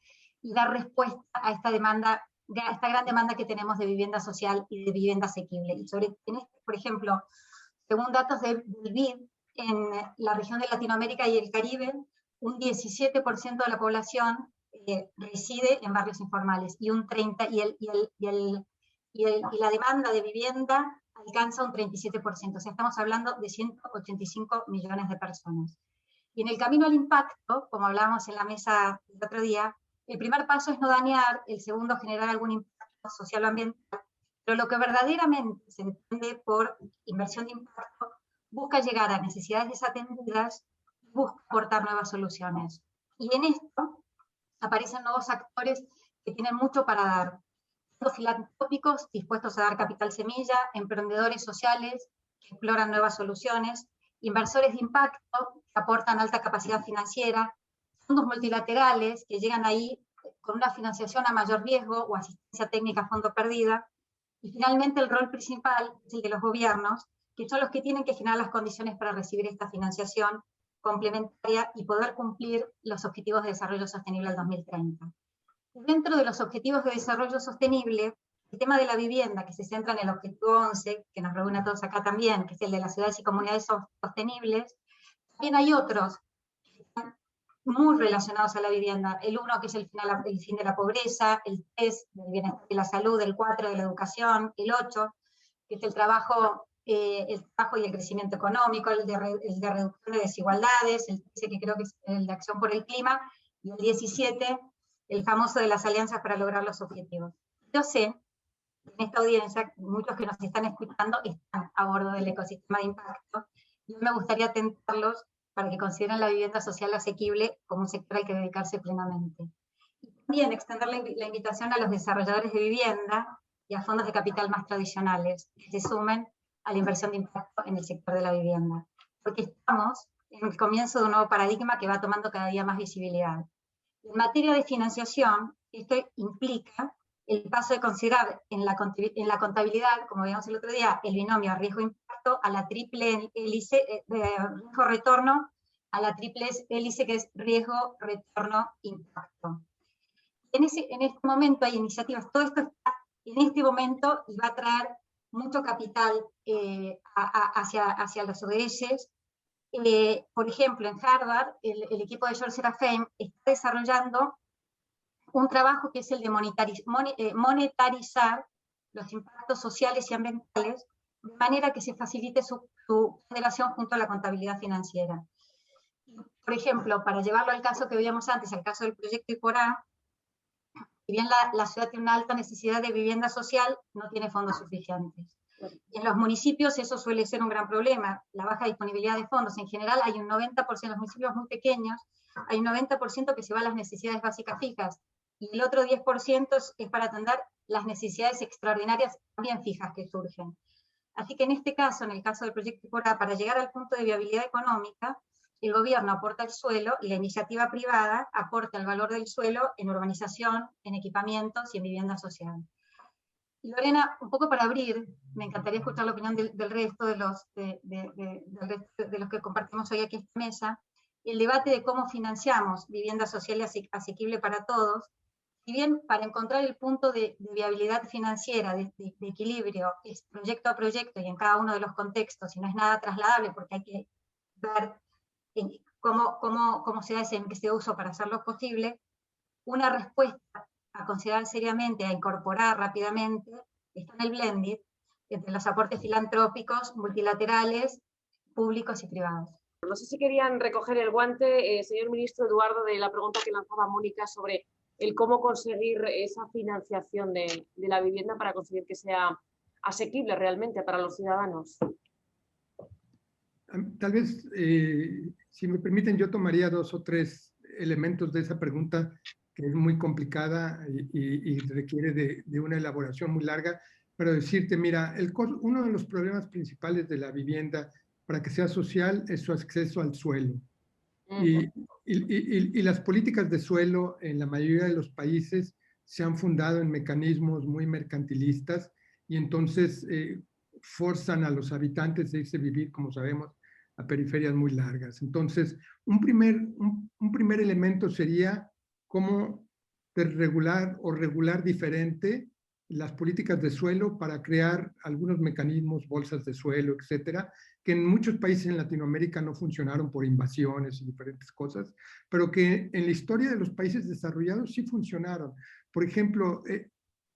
y dar respuesta a esta demanda, a esta gran demanda que tenemos de vivienda social y de vivienda asequible. Y por ejemplo, según datos del BID, en la región de Latinoamérica y el Caribe, un 17% de la población reside en barrios informales, y un 30%, y la demanda de vivienda alcanza un 37%. O sea, estamos hablando de 185 millones de personas. Y en el camino al impacto, como hablábamos en la mesa el otro día, el primer paso es no dañar, el segundo generar algún impacto social o ambiental, pero lo que verdaderamente se entiende por inversión de impacto busca llegar a necesidades desatendidas y busca aportar nuevas soluciones. Y en esto aparecen nuevos actores que tienen mucho para dar. Los filantrópicos dispuestos a dar capital semilla, emprendedores sociales que exploran nuevas soluciones, inversores de impacto que aportan alta capacidad financiera, fondos multilaterales que llegan ahí con una financiación a mayor riesgo o asistencia técnica a fondo perdida, y finalmente el rol principal es el de los gobiernos, que son los que tienen que generar las condiciones para recibir esta financiación complementaria y poder cumplir los objetivos de desarrollo sostenible al 2030. Dentro de los objetivos de desarrollo sostenible, el tema de la vivienda, que se centra en el objetivo 11, que nos reúne a todos acá también, que es el de las ciudades y comunidades sostenibles, también hay otros que están muy relacionados a la vivienda. El 1, que es el fin de la pobreza; el 3, del bienestar y la salud; el 4, de la educación; el 8, que es el trabajo y el crecimiento económico; el de reducción de desigualdades; el 13, que creo que es el de acción por el clima; y el 17, el famoso de las alianzas para lograr los objetivos. Yo sé, en esta audiencia, muchos que nos están escuchando están a bordo del ecosistema de impacto, y me gustaría tentarlos para que consideren la vivienda social asequible como un sector al que dedicarse plenamente. Y también extender la invitación a los desarrolladores de vivienda y a fondos de capital más tradicionales que se sumen a la inversión de impacto en el sector de la vivienda, porque estamos en el comienzo de un nuevo paradigma que va tomando cada día más visibilidad. En materia de financiación, esto implica el paso de considerar en la contabilidad, como veíamos el otro día, el binomio riesgo-impacto a la triple hélice, riesgo-retorno, a la triple hélice que es riesgo-retorno-impacto. En este momento hay iniciativas, todo esto está en este momento y va a traer mucho capital hacia los ODS. Por ejemplo, en Harvard, el equipo de George Serafeim está desarrollando un trabajo que es el de monetarizar los impactos sociales y ambientales de manera que se facilite su generación junto a la contabilidad financiera. Por ejemplo, para llevarlo al caso que veíamos antes, al caso del proyecto IPORA, si bien la ciudad tiene una alta necesidad de vivienda social, no tiene fondos suficientes. Y en los municipios eso suele ser un gran problema, la baja disponibilidad de fondos. En general hay un 90%, en los municipios muy pequeños, hay un 90% que se va a las necesidades básicas fijas, y el otro 10% es para atender las necesidades extraordinarias también fijas que surgen. Así que en este caso, en el caso del proyecto IPORA, para llegar al punto de viabilidad económica, el gobierno aporta el suelo y la iniciativa privada aporta el valor del suelo en urbanización, en equipamientos y en vivienda social. Y Lorena, un poco para abrir, me encantaría escuchar la opinión del resto de los que compartimos hoy aquí en esta mesa, el debate de cómo financiamos vivienda social asequible para todos, si bien para encontrar el punto de viabilidad financiera, de equilibrio, es proyecto a proyecto y en cada uno de los contextos, y no es nada trasladable porque hay que ver cómo se hace, en qué se usa para hacerlo posible, una respuesta a considerar seriamente, a incorporar rápidamente, está en el blended, entre los aportes filantrópicos, multilaterales, públicos y privados. No sé si querían recoger el guante, señor ministro Eduardo, de la pregunta que lanzaba Mónica sobre el cómo conseguir esa financiación de la vivienda para conseguir que sea asequible realmente para los ciudadanos. Tal vez, si me permiten, yo tomaría 2 o 3 elementos de esa pregunta, que es muy complicada y requiere de una elaboración muy larga, pero decirte, mira, uno de los problemas principales de la vivienda para que sea social es su acceso al suelo. Y las políticas de suelo en la mayoría de los países se han fundado en mecanismos muy mercantilistas y entonces forzan a los habitantes a irse a vivir, como sabemos, a periferias muy largas. Entonces, un primer elemento sería cómo regular o regular diferente las políticas de suelo para crear algunos mecanismos, bolsas de suelo, etcétera, que en muchos países en Latinoamérica no funcionaron por invasiones y diferentes cosas, pero que en la historia de los países desarrollados sí funcionaron. Por ejemplo,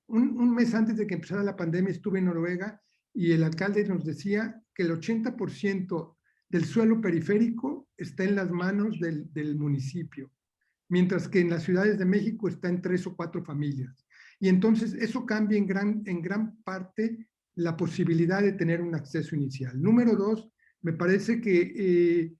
un mes antes de que empezara la pandemia estuve en Noruega y el alcalde nos decía que el 80% del suelo periférico está en las manos del municipio, mientras que en las ciudades de México está en 3 o 4 familias. Y entonces eso cambia en gran parte la posibilidad de tener un acceso inicial. Número 2, me parece que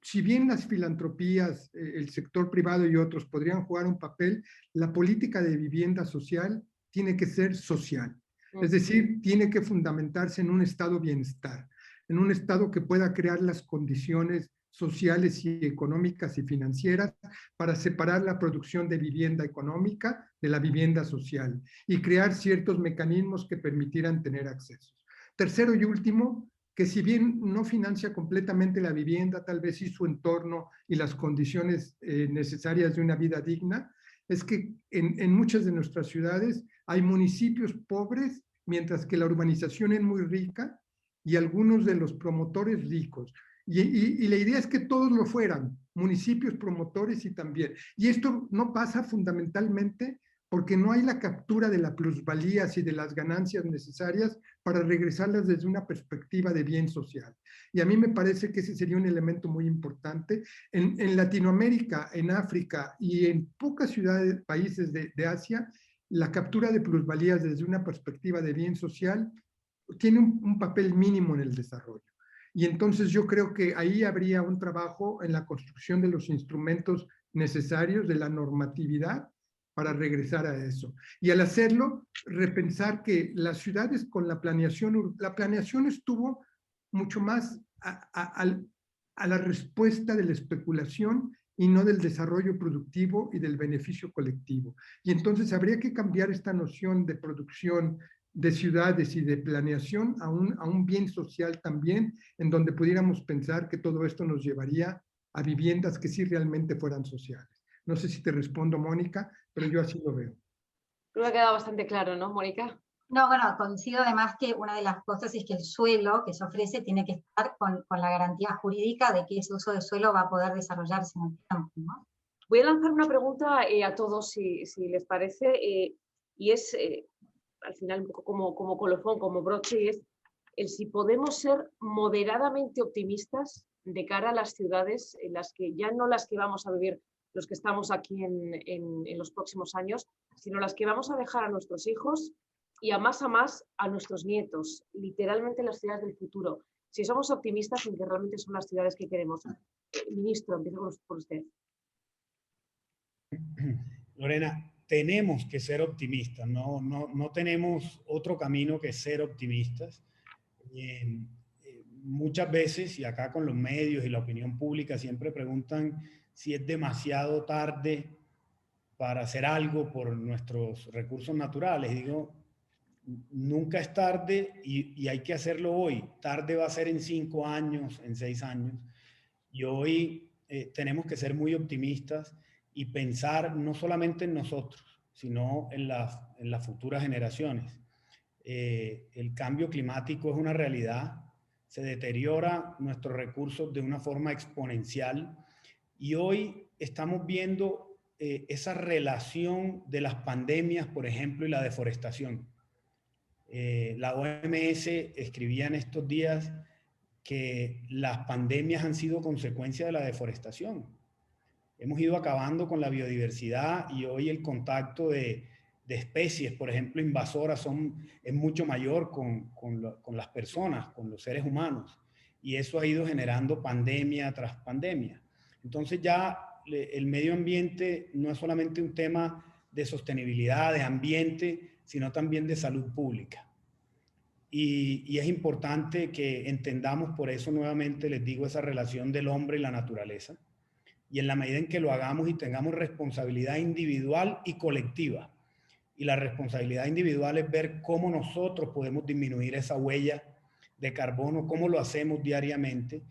si bien las filantropías, el sector privado y otros podrían jugar un papel, la política de vivienda social tiene que ser social. Es decir, tiene que fundamentarse en un estado de bienestar, en un estado que pueda crear las condiciones sociales y económicas y financieras para separar la producción de vivienda económica de la vivienda social y crear ciertos mecanismos que permitieran tener acceso. Tercero y último, que si bien no financia completamente la vivienda, tal vez sí su entorno y las condiciones necesarias de una vida digna, es que en muchas de nuestras ciudades hay municipios pobres, mientras que la urbanización es muy rica y algunos de los promotores ricos. Y la idea es que todos lo fueran, municipios, promotores y también. Y esto no pasa fundamentalmente porque no hay la captura de las plusvalías y de las ganancias necesarias para regresarlas desde una perspectiva de bien social. Y a mí me parece que ese sería un elemento muy importante. En Latinoamérica, en África y en pocas ciudades, países de Asia, la captura de plusvalías desde una perspectiva de bien social tiene un papel mínimo en el desarrollo. Y entonces yo creo que ahí habría un trabajo en la construcción de los instrumentos necesarios, de la normatividad, para regresar a eso. Y al hacerlo, repensar que las ciudades con la planeación estuvo mucho más a la respuesta de la especulación y no del desarrollo productivo y del beneficio colectivo. Y entonces habría que cambiar esta noción de producción de ciudades y de planeación a un bien social también, en donde pudiéramos pensar que todo esto nos llevaría a viviendas que sí realmente fueran sociales. No sé si te respondo, Mónica, pero yo así lo veo. Creo que ha quedado bastante claro, ¿no, Mónica? No, bueno, coincido además que una de las cosas es que el suelo que se ofrece tiene que estar con la garantía jurídica de que ese uso de suelo va a poder desarrollarse en el tiempo, ¿no? Voy a lanzar una pregunta a todos, si les parece, y es, al final, un poco como colofón, como broche, y es el si podemos ser moderadamente optimistas de cara a las ciudades en las que, ya no las que vamos a vivir los que estamos aquí en los próximos años, sino las que vamos a dejar a nuestros hijos y a más a nuestros nietos, literalmente las ciudades del futuro. Si somos optimistas en que realmente son las ciudades que queremos. Ministro, empiezo por usted. Lorena, tenemos que ser optimistas, no tenemos otro camino que ser optimistas. Muchas veces, y acá con los medios y la opinión pública siempre preguntan si es demasiado tarde para hacer algo por nuestros recursos naturales. Digo, nunca es tarde y hay que hacerlo hoy. Tarde va a ser en 5 años, en 6 años. Y hoy tenemos que ser muy optimistas y pensar no solamente en nosotros, sino en las futuras generaciones. El cambio climático es una realidad, se deteriora nuestros recursos de una forma exponencial y hoy estamos viendo esa relación de las pandemias, por ejemplo, y la deforestación. La OMS escribía en estos días que las pandemias han sido consecuencia de la deforestación. Hemos ido acabando con la biodiversidad y hoy el contacto de especies, por ejemplo, invasoras es mucho mayor con las personas, con los seres humanos. Y eso ha ido generando pandemia tras pandemia. Entonces ya el medio ambiente no es solamente un tema de sostenibilidad, de ambiente, sino también de salud pública. Y es importante que entendamos, por eso nuevamente les digo, esa relación del hombre y la naturaleza. Y en la medida en que lo hagamos y tengamos responsabilidad individual y colectiva. Y la responsabilidad individual es ver cómo nosotros podemos disminuir esa huella de carbono, cómo lo hacemos diariamente.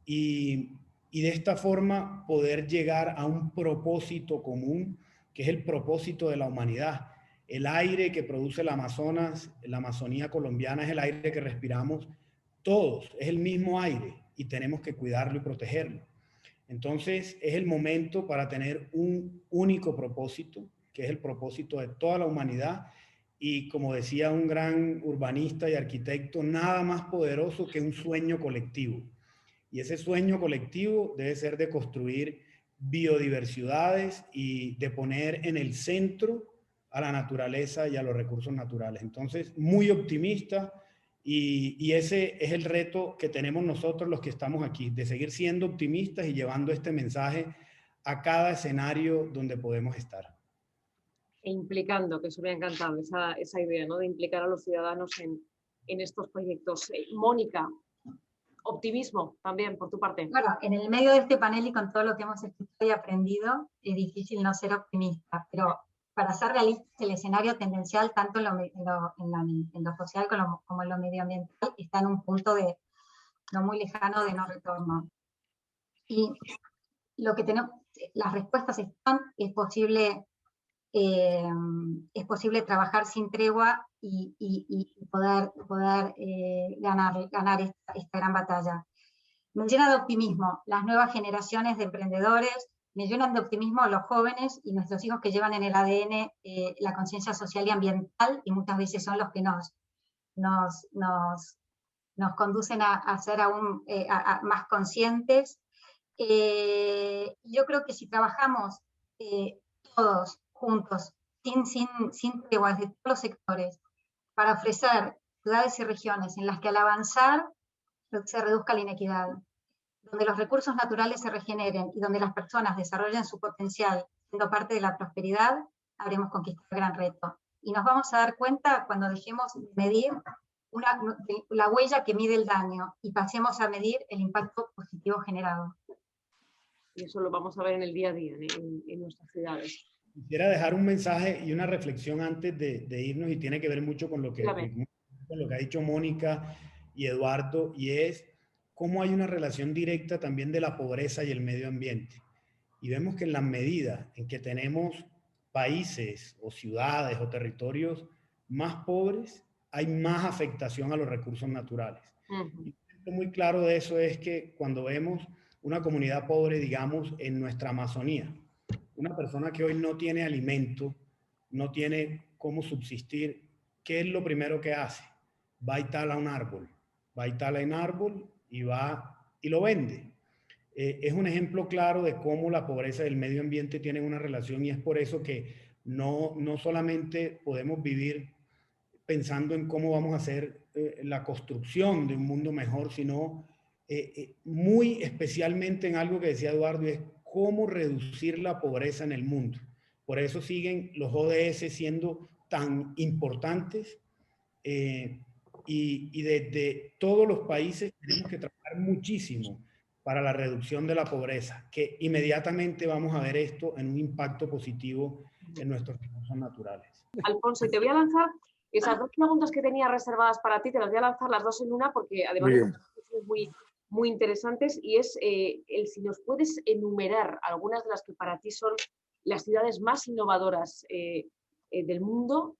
Y de esta forma poder llegar a un propósito común, que es el propósito de la humanidad. El aire que produce el Amazonas, la Amazonía colombiana, es el aire que respiramos todos, es el mismo aire y tenemos que cuidarlo y protegerlo. Entonces es el momento para tener un único propósito, que es el propósito de toda la humanidad. Y como decía un gran urbanista y arquitecto, nada más poderoso que un sueño colectivo. Y ese sueño colectivo debe ser de construir biodiversidades y de poner en el centro a la naturaleza y a los recursos naturales. Entonces, muy optimista. Y ese es el reto que tenemos nosotros los que estamos aquí, de seguir siendo optimistas y llevando este mensaje a cada escenario donde podemos estar. E implicando, que eso me ha encantado, esa idea, ¿no? De implicar a los ciudadanos en estos proyectos. Mónica, optimismo también por tu parte. Bueno, en el medio de este panel y con todo lo que hemos escuchado y aprendido, es difícil no ser optimista, pero para ser realistas, el escenario tendencial, tanto en lo social como en lo medioambiental, está en un punto no muy lejano de no retorno. Y lo que tenemos, las respuestas están, es posible trabajar sin tregua y poder ganar esta gran batalla. Me llena de optimismo las nuevas generaciones de emprendedores, me llenan de optimismo los jóvenes y nuestros hijos que llevan en el ADN la conciencia social y ambiental, y muchas veces son los que nos conducen a ser aún más conscientes. Yo creo que si trabajamos todos juntos, sin treguas de todos los sectores, para ofrecer ciudades y regiones en las que al avanzar se reduzca la inequidad, donde los recursos naturales se regeneren y donde las personas desarrollen su potencial siendo parte de la prosperidad, habremos conquistado el gran reto. Y nos vamos a dar cuenta cuando dejemos de medir la huella que mide el daño y pasemos a medir el impacto positivo generado. Y eso lo vamos a ver en el día a día, en nuestras ciudades. Quisiera dejar un mensaje y una reflexión antes de irnos, y tiene que ver mucho con lo que ha dicho Mónica y Eduardo, y es cómo hay una relación directa también de la pobreza y el medio ambiente. Y vemos que en la medida en que tenemos países o ciudades o territorios más pobres, hay más afectación a los recursos naturales. Y un ejemplo muy claro de eso es que cuando vemos una comunidad pobre, digamos, en nuestra Amazonía, una persona que hoy no tiene alimento, no tiene cómo subsistir, ¿qué es lo primero que hace? Va y tala un árbol, y va y lo vende. Es un ejemplo claro de cómo la pobreza y el medio ambiente tienen una relación, y es por eso que no solamente podemos vivir pensando en cómo vamos a hacer la construcción de un mundo mejor, sino muy especialmente en algo que decía Eduardo, es cómo reducir la pobreza en el mundo. Por eso siguen los ODS siendo tan importantes, y desde todos los países tenemos que trabajar muchísimo para la reducción de la pobreza, que inmediatamente vamos a ver esto en un impacto positivo en nuestros recursos naturales. Alfonso, y te voy a lanzar esas dos preguntas que tenía reservadas para ti, te las voy a lanzar las dos en una, porque además es muy, muy interesantes, y es si nos puedes enumerar algunas de las que para ti son las ciudades más innovadoras del mundo.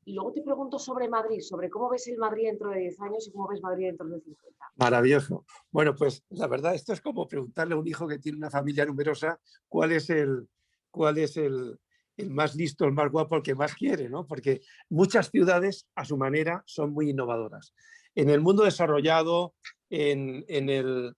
Y luego te pregunto sobre Madrid, sobre cómo ves el Madrid dentro de 10 años y cómo ves Madrid dentro de 50. Maravilloso. Bueno, pues la verdad, esto es como preguntarle a un hijo que tiene una familia numerosa cuál es el más listo, el más guapo, el que más quiere, ¿no? Porque muchas ciudades, a su manera, son muy innovadoras. En el mundo desarrollado, en el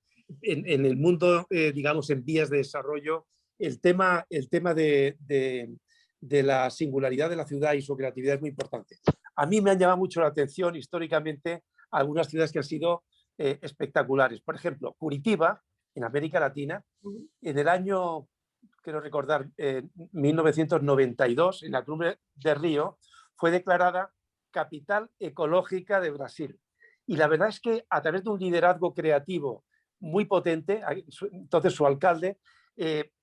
mundo, digamos, en vías de desarrollo, el tema de la singularidad de la ciudad y su creatividad es muy importante. A mí me han llamado mucho la atención históricamente algunas ciudades que han sido espectaculares. Por ejemplo, Curitiba, en América Latina, en el año, quiero recordar, 1992, en la cumbre de Río, fue declarada capital ecológica de Brasil. Y la verdad es que a través de un liderazgo creativo muy potente, entonces su alcalde,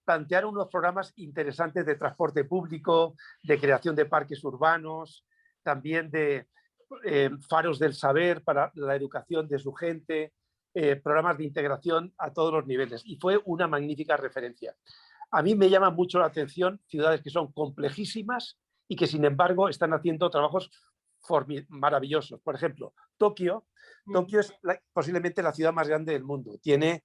plantearon unos programas interesantes de transporte público, de creación de parques urbanos, también de faros del saber para la educación de su gente, programas de integración a todos los niveles. Y fue una magnífica referencia. A mí me llama mucho la atención ciudades que son complejísimas y que, sin embargo, están haciendo trabajos maravillosos. Por ejemplo, Tokio es posiblemente la ciudad más grande del mundo. Tiene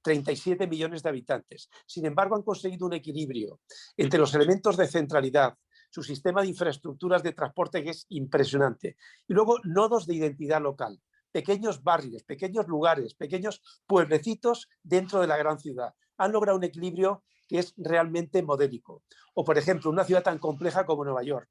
37 millones de habitantes. Sin embargo, han conseguido un equilibrio entre los elementos de centralidad, su sistema de infraestructuras de transporte, que es impresionante, y luego nodos de identidad local, pequeños barrios, pequeños lugares, pequeños pueblecitos dentro de la gran ciudad. Han logrado un equilibrio que es realmente modélico. O, por ejemplo, una ciudad tan compleja como Nueva York,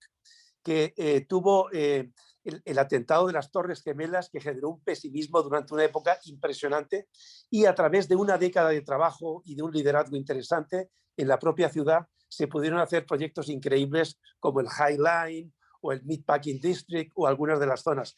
que tuvo el atentado de las Torres Gemelas, que generó un pesimismo durante una época impresionante, y a través de una década de trabajo y de un liderazgo interesante en la propia ciudad se pudieron hacer proyectos increíbles como el High Line o el Meatpacking District o algunas de las zonas.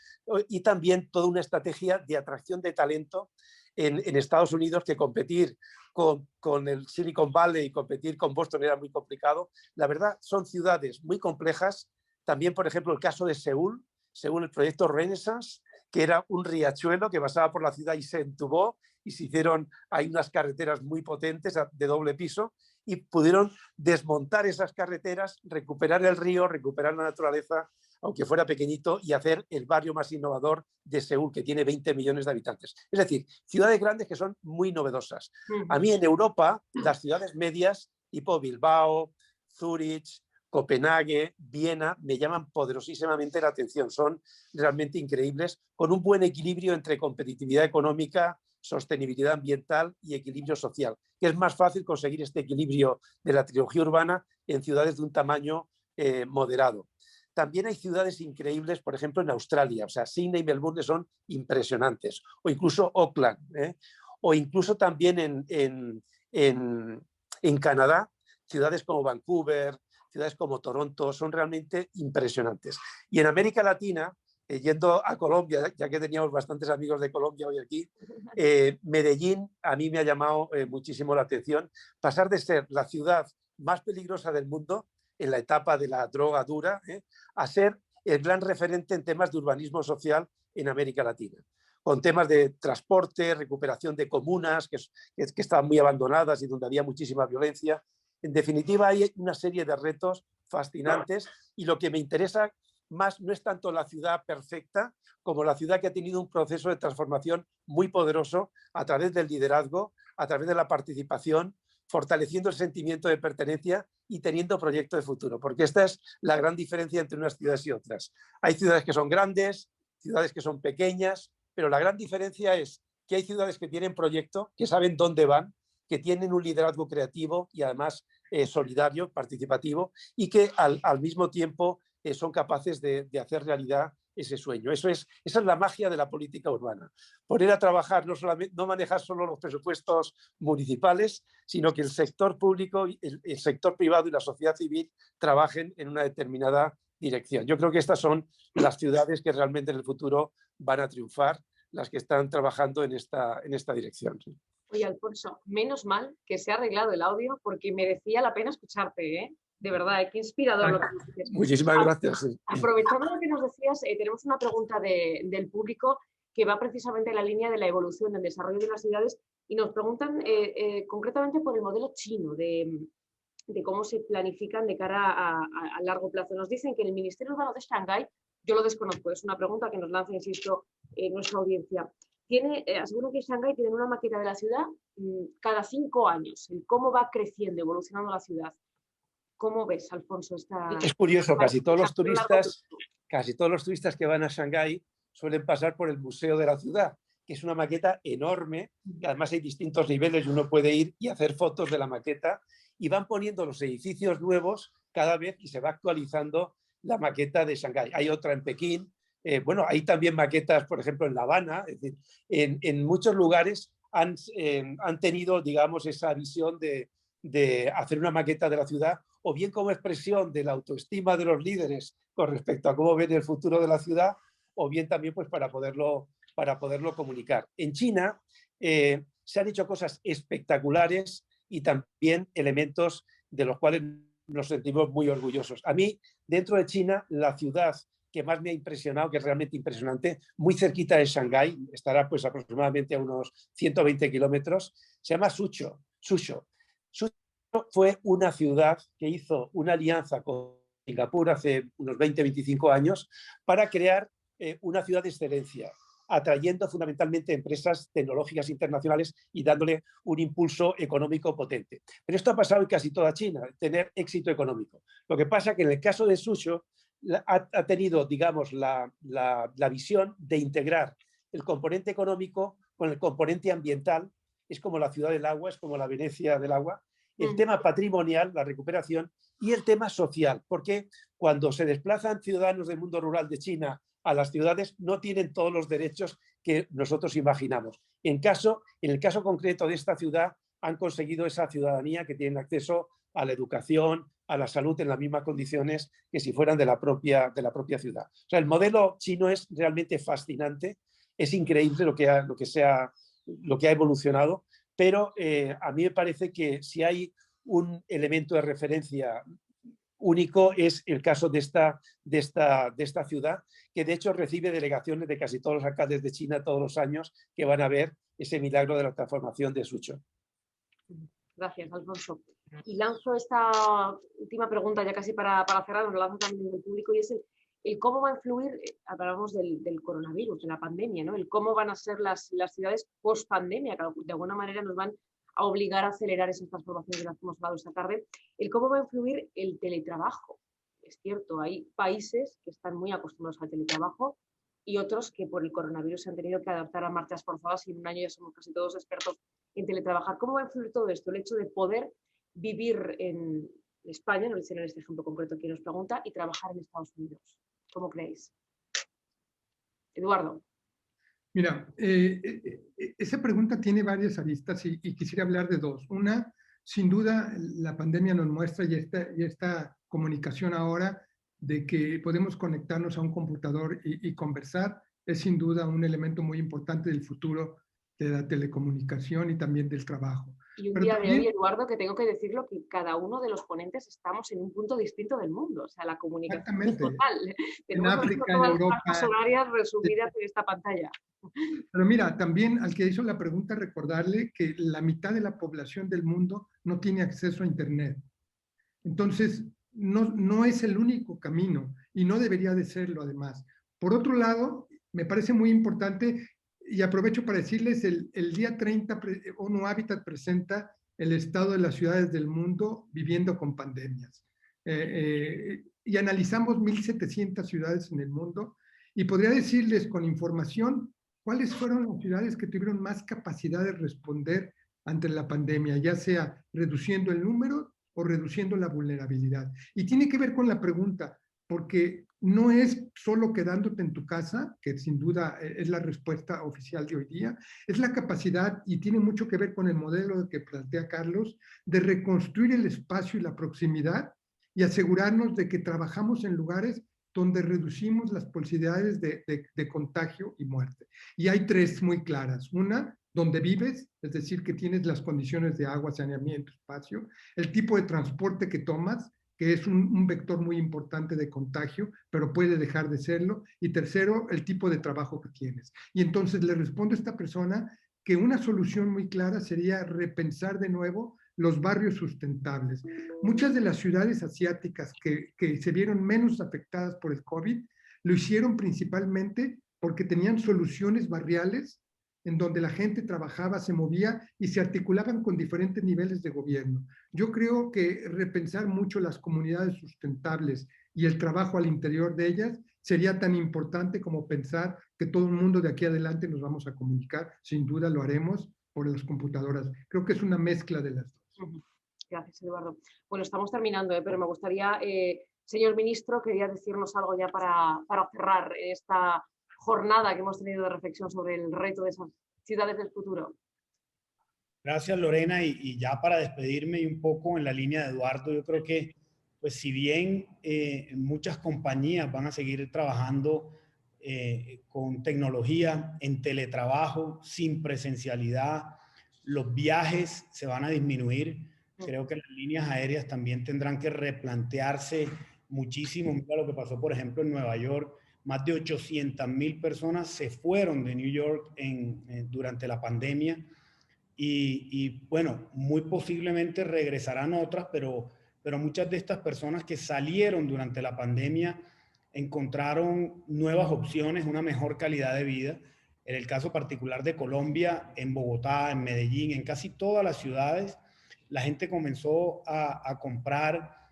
Y también toda una estrategia de atracción de talento en Estados Unidos, que competir con el Silicon Valley y competir con Boston era muy complicado. La verdad, son ciudades muy complejas. También, por ejemplo, el caso de Seúl, el proyecto Renaissance, que era un riachuelo que pasaba por la ciudad y se entubó, y se hicieron ahí unas carreteras muy potentes de doble piso, y pudieron desmontar esas carreteras, recuperar el río, recuperar la naturaleza, aunque fuera pequeñito, y hacer el barrio más innovador de Seúl, que tiene 20 millones de habitantes. Es decir, ciudades grandes que son muy novedosas. A mí en Europa, las ciudades medias, tipo Bilbao, Zúrich, Copenhague, Viena, me llaman poderosísimamente la atención. Son realmente increíbles, con un buen equilibrio entre competitividad económica, sostenibilidad ambiental y equilibrio social, que es más fácil conseguir este equilibrio de la trilogía urbana en ciudades de un tamaño moderado. También hay ciudades increíbles, por ejemplo, en Australia. O sea, Sydney y Melbourne son impresionantes. O incluso Auckland. O incluso también en Canadá, ciudades como Vancouver, ciudades como Toronto, son realmente impresionantes. Y en América Latina, yendo a Colombia, ya que teníamos bastantes amigos de Colombia hoy aquí, Medellín a mí me ha llamado muchísimo la atención. Pasar de ser la ciudad más peligrosa del mundo en la etapa de la droga dura, a ser el gran referente en temas de urbanismo social en América Latina, con temas de transporte, recuperación de comunas que estaban muy abandonadas y donde había muchísima violencia. En definitiva, hay una serie de retos fascinantes, y lo que me interesa más no es tanto la ciudad perfecta como la ciudad que ha tenido un proceso de transformación muy poderoso a través del liderazgo, a través de la participación, fortaleciendo el sentimiento de pertenencia y teniendo proyecto de futuro, porque esta es la gran diferencia entre unas ciudades y otras. Hay ciudades que son grandes, ciudades que son pequeñas, pero la gran diferencia es que hay ciudades que tienen proyecto, que saben dónde van, que tienen un liderazgo creativo y además solidario, participativo, y que al mismo tiempo son capaces de hacer realidad ese sueño. Esa es la magia de la política urbana. Poner a trabajar, no manejar solo los presupuestos municipales, sino que el sector público, el sector privado y la sociedad civil trabajen en una determinada dirección. Yo creo que estas son las ciudades que realmente en el futuro van a triunfar, las que están trabajando en esta dirección. Oye, Alfonso, menos mal que se ha arreglado el audio, porque merecía la pena escucharte, ¿eh? De verdad, qué inspirador lo que nos dices. Muchísimas gracias. Sí. Aprovechando lo que nos decías, tenemos una pregunta del público que va precisamente en la línea de la evolución del desarrollo de las ciudades y nos preguntan concretamente por el modelo chino de cómo se planifican de cara a largo plazo. Nos dicen que en el Ministerio Urbano de Shanghái, yo lo desconozco, es una pregunta que nos lanza, insisto, nuestra audiencia. Aseguro que en Shanghái tienen una maqueta de la ciudad cada 5 años, el cómo va creciendo, evolucionando la ciudad. ¿Cómo ves, Alfonso, esta... Es curioso, casi todos los turistas que van a Shanghái suelen pasar por el Museo de la Ciudad, que es una maqueta enorme, que además hay distintos niveles y uno puede ir y hacer fotos de la maqueta, y van poniendo los edificios nuevos cada vez y se va actualizando la maqueta de Shanghái. Hay otra en Pekín, bueno, hay también maquetas, por ejemplo, en La Habana, es decir, en muchos lugares han tenido, digamos, esa visión de hacer una maqueta de la ciudad, o bien como expresión de la autoestima de los líderes con respecto a cómo ven el futuro de la ciudad, o bien también pues, para poderlo comunicar. En China se han hecho cosas espectaculares y también elementos de los cuales nos sentimos muy orgullosos. A mí, dentro de China, la ciudad que más me ha impresionado, que es realmente impresionante, muy cerquita de Shanghái, estará pues aproximadamente a unos 120 kilómetros, se llama Suzhou. Suzhou fue una ciudad que hizo una alianza con Singapur hace unos 20-25 años para crear una ciudad de excelencia, atrayendo fundamentalmente empresas tecnológicas internacionales y dándole un impulso económico potente. Pero esto ha pasado en casi toda China, tener éxito económico. Lo que pasa es que en el caso de Suzhou ha tenido, digamos, la visión de integrar el componente económico con el componente ambiental. Es como la ciudad del agua, es como la Venecia del agua. El tema patrimonial, la recuperación, y el tema social, porque cuando se desplazan ciudadanos del mundo rural de China a las ciudades no tienen todos los derechos que nosotros imaginamos. En el caso concreto de esta ciudad han conseguido esa ciudadanía que tienen acceso a la educación, a la salud en las mismas condiciones que si fueran de la propia ciudad. O sea, el modelo chino es realmente fascinante, es increíble lo que ha evolucionado, pero a mí me parece que si hay un elemento de referencia único es el caso de esta ciudad, que de hecho recibe delegaciones de casi todos los alcaldes de China todos los años que van a ver ese milagro de la transformación de Suzhou. Gracias, Alfonso. Y lanzo esta última pregunta ya casi para cerrar, nos la lanzo también del público, y es el cómo va a influir, hablamos del coronavirus, de la pandemia, ¿no? El cómo van a ser las ciudades post-pandemia, que de alguna manera nos van a obligar a acelerar esas transformaciones de las que hemos hablado esta tarde. El cómo va a influir el teletrabajo. Es cierto, hay países que están muy acostumbrados al teletrabajo y otros que por el coronavirus se han tenido que adaptar a marchas forzadas y en un año ya somos casi todos expertos en teletrabajar. ¿Cómo va a influir todo esto? El hecho de poder vivir en España, no dicen en este ejemplo concreto quien nos pregunta, y trabajar en Estados Unidos. ¿Cómo creéis? Eduardo. Mira, esa pregunta tiene varias aristas y quisiera hablar de dos. Una, sin duda, la pandemia nos muestra y esta comunicación ahora de que podemos conectarnos a un computador y conversar es sin duda un elemento muy importante del futuro de la telecomunicación y también del trabajo. Y un día de hoy, Eduardo, que tengo que decirlo, que cada uno de los ponentes estamos en un punto distinto del mundo. O sea, la comunicación es total. Tenemos todas las franjas horarias resumidas en esta pantalla. Pero mira, también al que hizo la pregunta, recordarle que la mitad de la población del mundo no tiene acceso a Internet. Entonces, no es el único camino y no debería de serlo además. Por otro lado, me parece muy importante, y aprovecho para decirles, el día 30 ONU Habitat presenta el estado de las ciudades del mundo viviendo con pandemias. Y analizamos 1.700 ciudades en el mundo y podría decirles con información cuáles fueron las ciudades que tuvieron más capacidad de responder ante la pandemia, ya sea reduciendo el número o reduciendo la vulnerabilidad. Y tiene que ver con la pregunta, porque no es solo quedándote en tu casa, que sin duda es la respuesta oficial de hoy día, es la capacidad, y tiene mucho que ver con el modelo que plantea Carlos, de reconstruir el espacio y la proximidad y asegurarnos de que trabajamos en lugares donde reducimos las posibilidades de contagio y muerte. Y hay tres muy claras. Una, donde vives, es decir, que tienes las condiciones de agua, saneamiento, espacio, el tipo de transporte que tomas, que es un vector muy importante de contagio, pero puede dejar de serlo. Y tercero, el tipo de trabajo que tienes. Y entonces le respondo a esta persona que una solución muy clara sería repensar de nuevo los barrios sustentables. Muchas de las ciudades asiáticas que se vieron menos afectadas por el COVID, lo hicieron principalmente porque tenían soluciones barriales en donde la gente trabajaba, se movía y se articulaban con diferentes niveles de gobierno. Yo creo que repensar mucho las comunidades sustentables y el trabajo al interior de ellas sería tan importante como pensar que todo el mundo de aquí adelante nos vamos a comunicar. Sin duda lo haremos por las computadoras. Creo que es una mezcla de las dos. Gracias, Eduardo. Bueno, estamos terminando, pero me gustaría, señor ministro, quería decirnos algo ya para cerrar esta jornada que hemos tenido de reflexión sobre el reto de esas ciudades del futuro. Gracias, Lorena. Y ya para despedirme y un poco en la línea de Eduardo, yo creo que, pues si bien muchas compañías van a seguir trabajando con tecnología, en teletrabajo, sin presencialidad, los viajes se van a disminuir. Creo que las líneas aéreas también tendrán que replantearse muchísimo. Mira lo que pasó, por ejemplo, en Nueva York. Más de 800,000 personas se fueron de New York durante la pandemia y bueno, muy posiblemente regresarán otras, pero muchas de estas personas que salieron durante la pandemia encontraron nuevas opciones, una mejor calidad de vida. En el caso particular de Colombia, en Bogotá, en Medellín, en casi todas las ciudades, la gente comenzó a comprar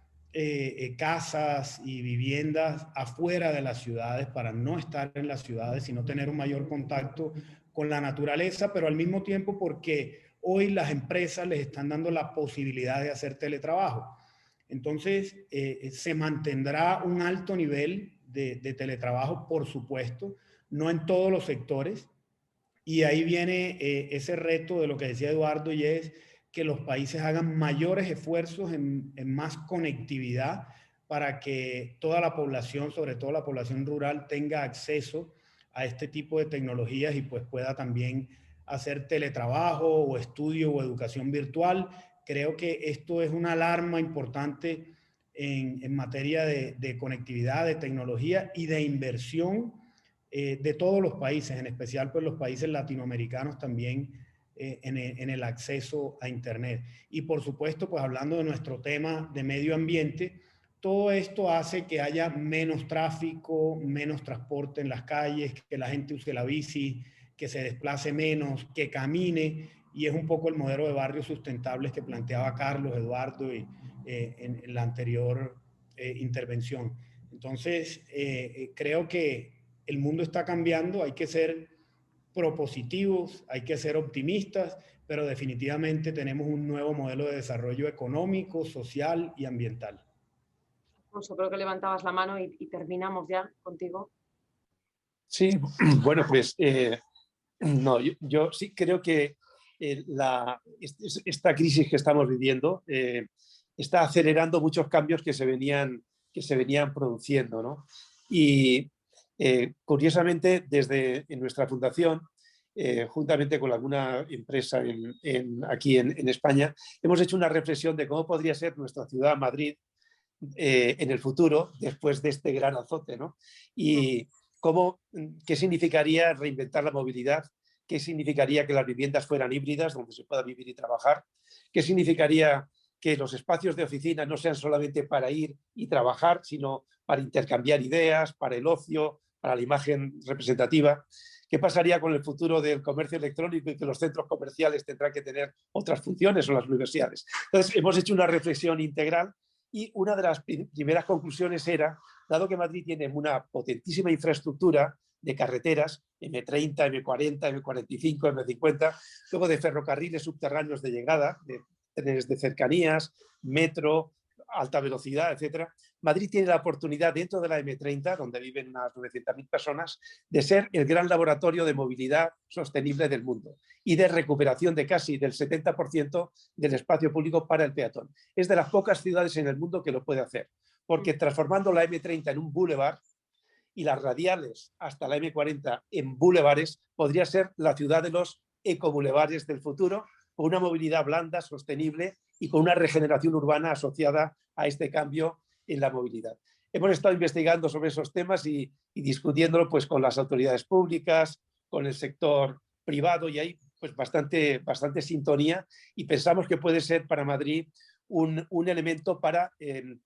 casas y viviendas afuera de las ciudades para no estar en las ciudades, sino tener un mayor contacto con la naturaleza, pero al mismo tiempo porque hoy las empresas les están dando la posibilidad de hacer teletrabajo. Entonces, se mantendrá un alto nivel de teletrabajo, por supuesto, no en todos los sectores, y ahí viene ese reto de lo que decía Eduardo, y es que los países hagan mayores esfuerzos en más conectividad para que toda la población, sobre todo la población rural, tenga acceso a este tipo de tecnologías y pues pueda también hacer teletrabajo o estudio o educación virtual. Creo que esto es una alarma importante en materia de conectividad, de tecnología y de inversión de todos los países, en especial pues los países latinoamericanos también, en el acceso a Internet. Y por supuesto, pues hablando de nuestro tema de medio ambiente, todo esto hace que haya menos tráfico, menos transporte en las calles, que la gente use la bici, que se desplace menos, que camine, y es un poco el modelo de barrios sustentables que planteaba Carlos, Eduardo en la anterior intervención. Entonces, creo que el mundo está cambiando, hay que ser propositivos, hay que ser optimistas, pero definitivamente tenemos un nuevo modelo de desarrollo económico, social y ambiental. Alfonso, creo que levantabas la mano y terminamos ya contigo. Sí, bueno, pues no, yo sí creo que esta crisis que estamos viviendo está acelerando muchos cambios que se venían produciendo, ¿no? Y curiosamente, en nuestra fundación, juntamente con alguna empresa aquí en España, hemos hecho una reflexión de cómo podría ser nuestra ciudad, Madrid, en el futuro, después de este gran azote, ¿no? Y qué significaría reinventar la movilidad, qué significaría que las viviendas fueran híbridas, donde se pueda vivir y trabajar, qué significaría que los espacios de oficina no sean solamente para ir y trabajar, sino para intercambiar ideas, para el ocio, para la imagen representativa. ¿Qué pasaría con el futuro del comercio electrónico y que los centros comerciales tendrán que tener otras funciones o las universidades? Entonces, hemos hecho una reflexión integral y una de las primeras conclusiones era, dado que Madrid tiene una potentísima infraestructura de carreteras, M30, M40, M45, M50, luego de ferrocarriles subterráneos de llegada, de trenes de cercanías, metro, alta velocidad, etcétera. Madrid tiene la oportunidad, dentro de la M30, donde viven unas 900.000 personas, de ser el gran laboratorio de movilidad sostenible del mundo y de recuperación de casi del 70% del espacio público para el peatón. Es de las pocas ciudades en el mundo que lo puede hacer, porque transformando la M30 en un boulevard y las radiales hasta la M40 en boulevares, podría ser la ciudad de los ecoboulevares del futuro, con una movilidad blanda, sostenible y con una regeneración urbana asociada a este cambio en la movilidad. Hemos estado investigando sobre esos temas y discutiéndolo pues, con las autoridades públicas, con el sector privado, y hay pues, bastante sintonía, y pensamos que puede ser para Madrid un elemento para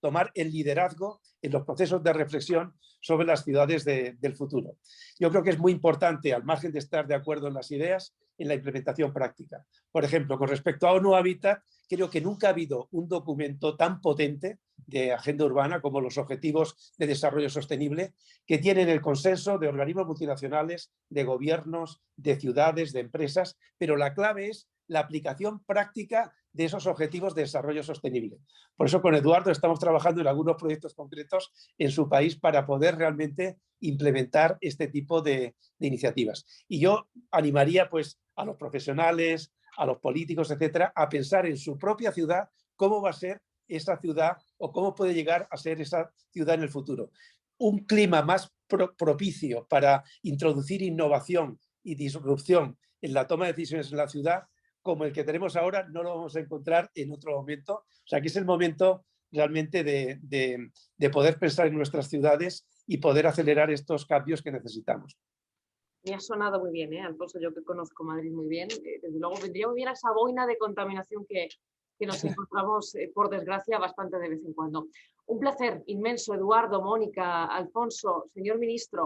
tomar el liderazgo en los procesos de reflexión sobre las ciudades del futuro. Yo creo que es muy importante, al margen de estar de acuerdo en las ideas, en la implementación práctica. Por ejemplo, con respecto a ONU Habitat, creo que nunca ha habido un documento tan potente de agenda urbana como los Objetivos de Desarrollo Sostenible, que tienen el consenso de organismos multinacionales, de gobiernos, de ciudades, de empresas, pero la clave es la aplicación práctica de esos objetivos de desarrollo sostenible. Por eso con Eduardo estamos trabajando en algunos proyectos concretos en su país para poder realmente implementar este tipo de iniciativas. Y yo animaría pues, a los profesionales, a los políticos, etcétera, a pensar en su propia ciudad cómo va a ser esa ciudad o cómo puede llegar a ser esa ciudad en el futuro. Un clima más propicio para introducir innovación y disrupción en la toma de decisiones en la ciudad, como el que tenemos ahora, no lo vamos a encontrar en otro momento. O sea, que es el momento realmente de poder pensar en nuestras ciudades y poder acelerar estos cambios que necesitamos. Me ha sonado muy bien, Alfonso, yo que conozco Madrid muy bien. Desde luego vendría muy bien a esa boina de contaminación que nos encontramos, por desgracia, bastante de vez en cuando. Un placer inmenso, Eduardo, Mónica, Alfonso, señor ministro.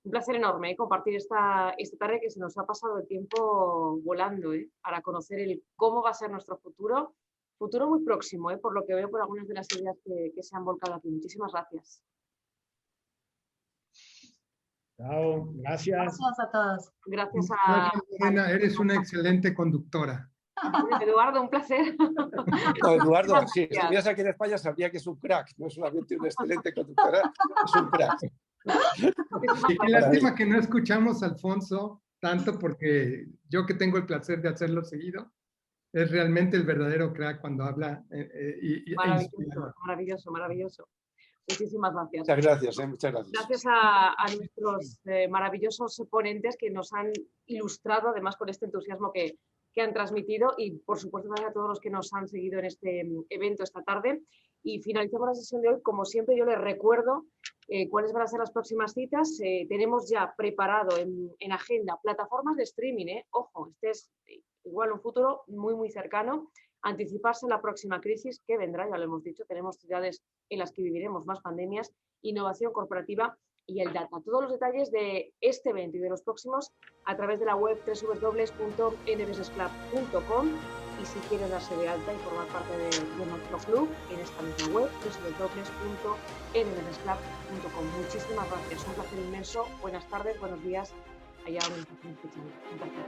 Un placer enorme compartir esta tarde, que se nos ha pasado el tiempo volando, para conocer cómo va a ser nuestro futuro muy próximo, por lo que veo por algunas de las ideas que se han volcado aquí. Muchísimas gracias. Chao, gracias. Gracias a todos. Gracias a... Lorena, eres una excelente conductora. Eduardo, un placer. No, Eduardo, si estuvieras aquí en España sabría que es un crack, no es solamente una excelente conductora, es un crack. Y qué lástima que no escuchamos a Alfonso tanto, porque yo, que tengo el placer de hacerlo seguido, es realmente el verdadero crack cuando habla. Maravilloso. Muchísimas gracias. Muchas gracias, muchas gracias. Gracias a nuestros maravillosos ponentes que nos han ilustrado, además, con este entusiasmo que han transmitido, y por supuesto gracias a todos los que nos han seguido en este evento esta tarde. Y finalizamos la sesión de hoy. Como siempre, yo les recuerdo cuáles van a ser las próximas citas. Tenemos ya preparado en agenda plataformas de streaming. Ojo, este es igual un futuro muy cercano. Anticiparse a la próxima crisis que vendrá, ya lo hemos dicho, tenemos ciudades en las que viviremos más pandemias, innovación corporativa y el data. Todos los detalles de este evento y de los próximos a través de la web www.nbsclub.com, y si quieren darse de alta y formar parte de nuestro club, en esta misma web www.nbsclub.com. Muchísimas gracias, un placer inmenso. Buenas tardes, buenos días allá donde estén escuchando. Un placer.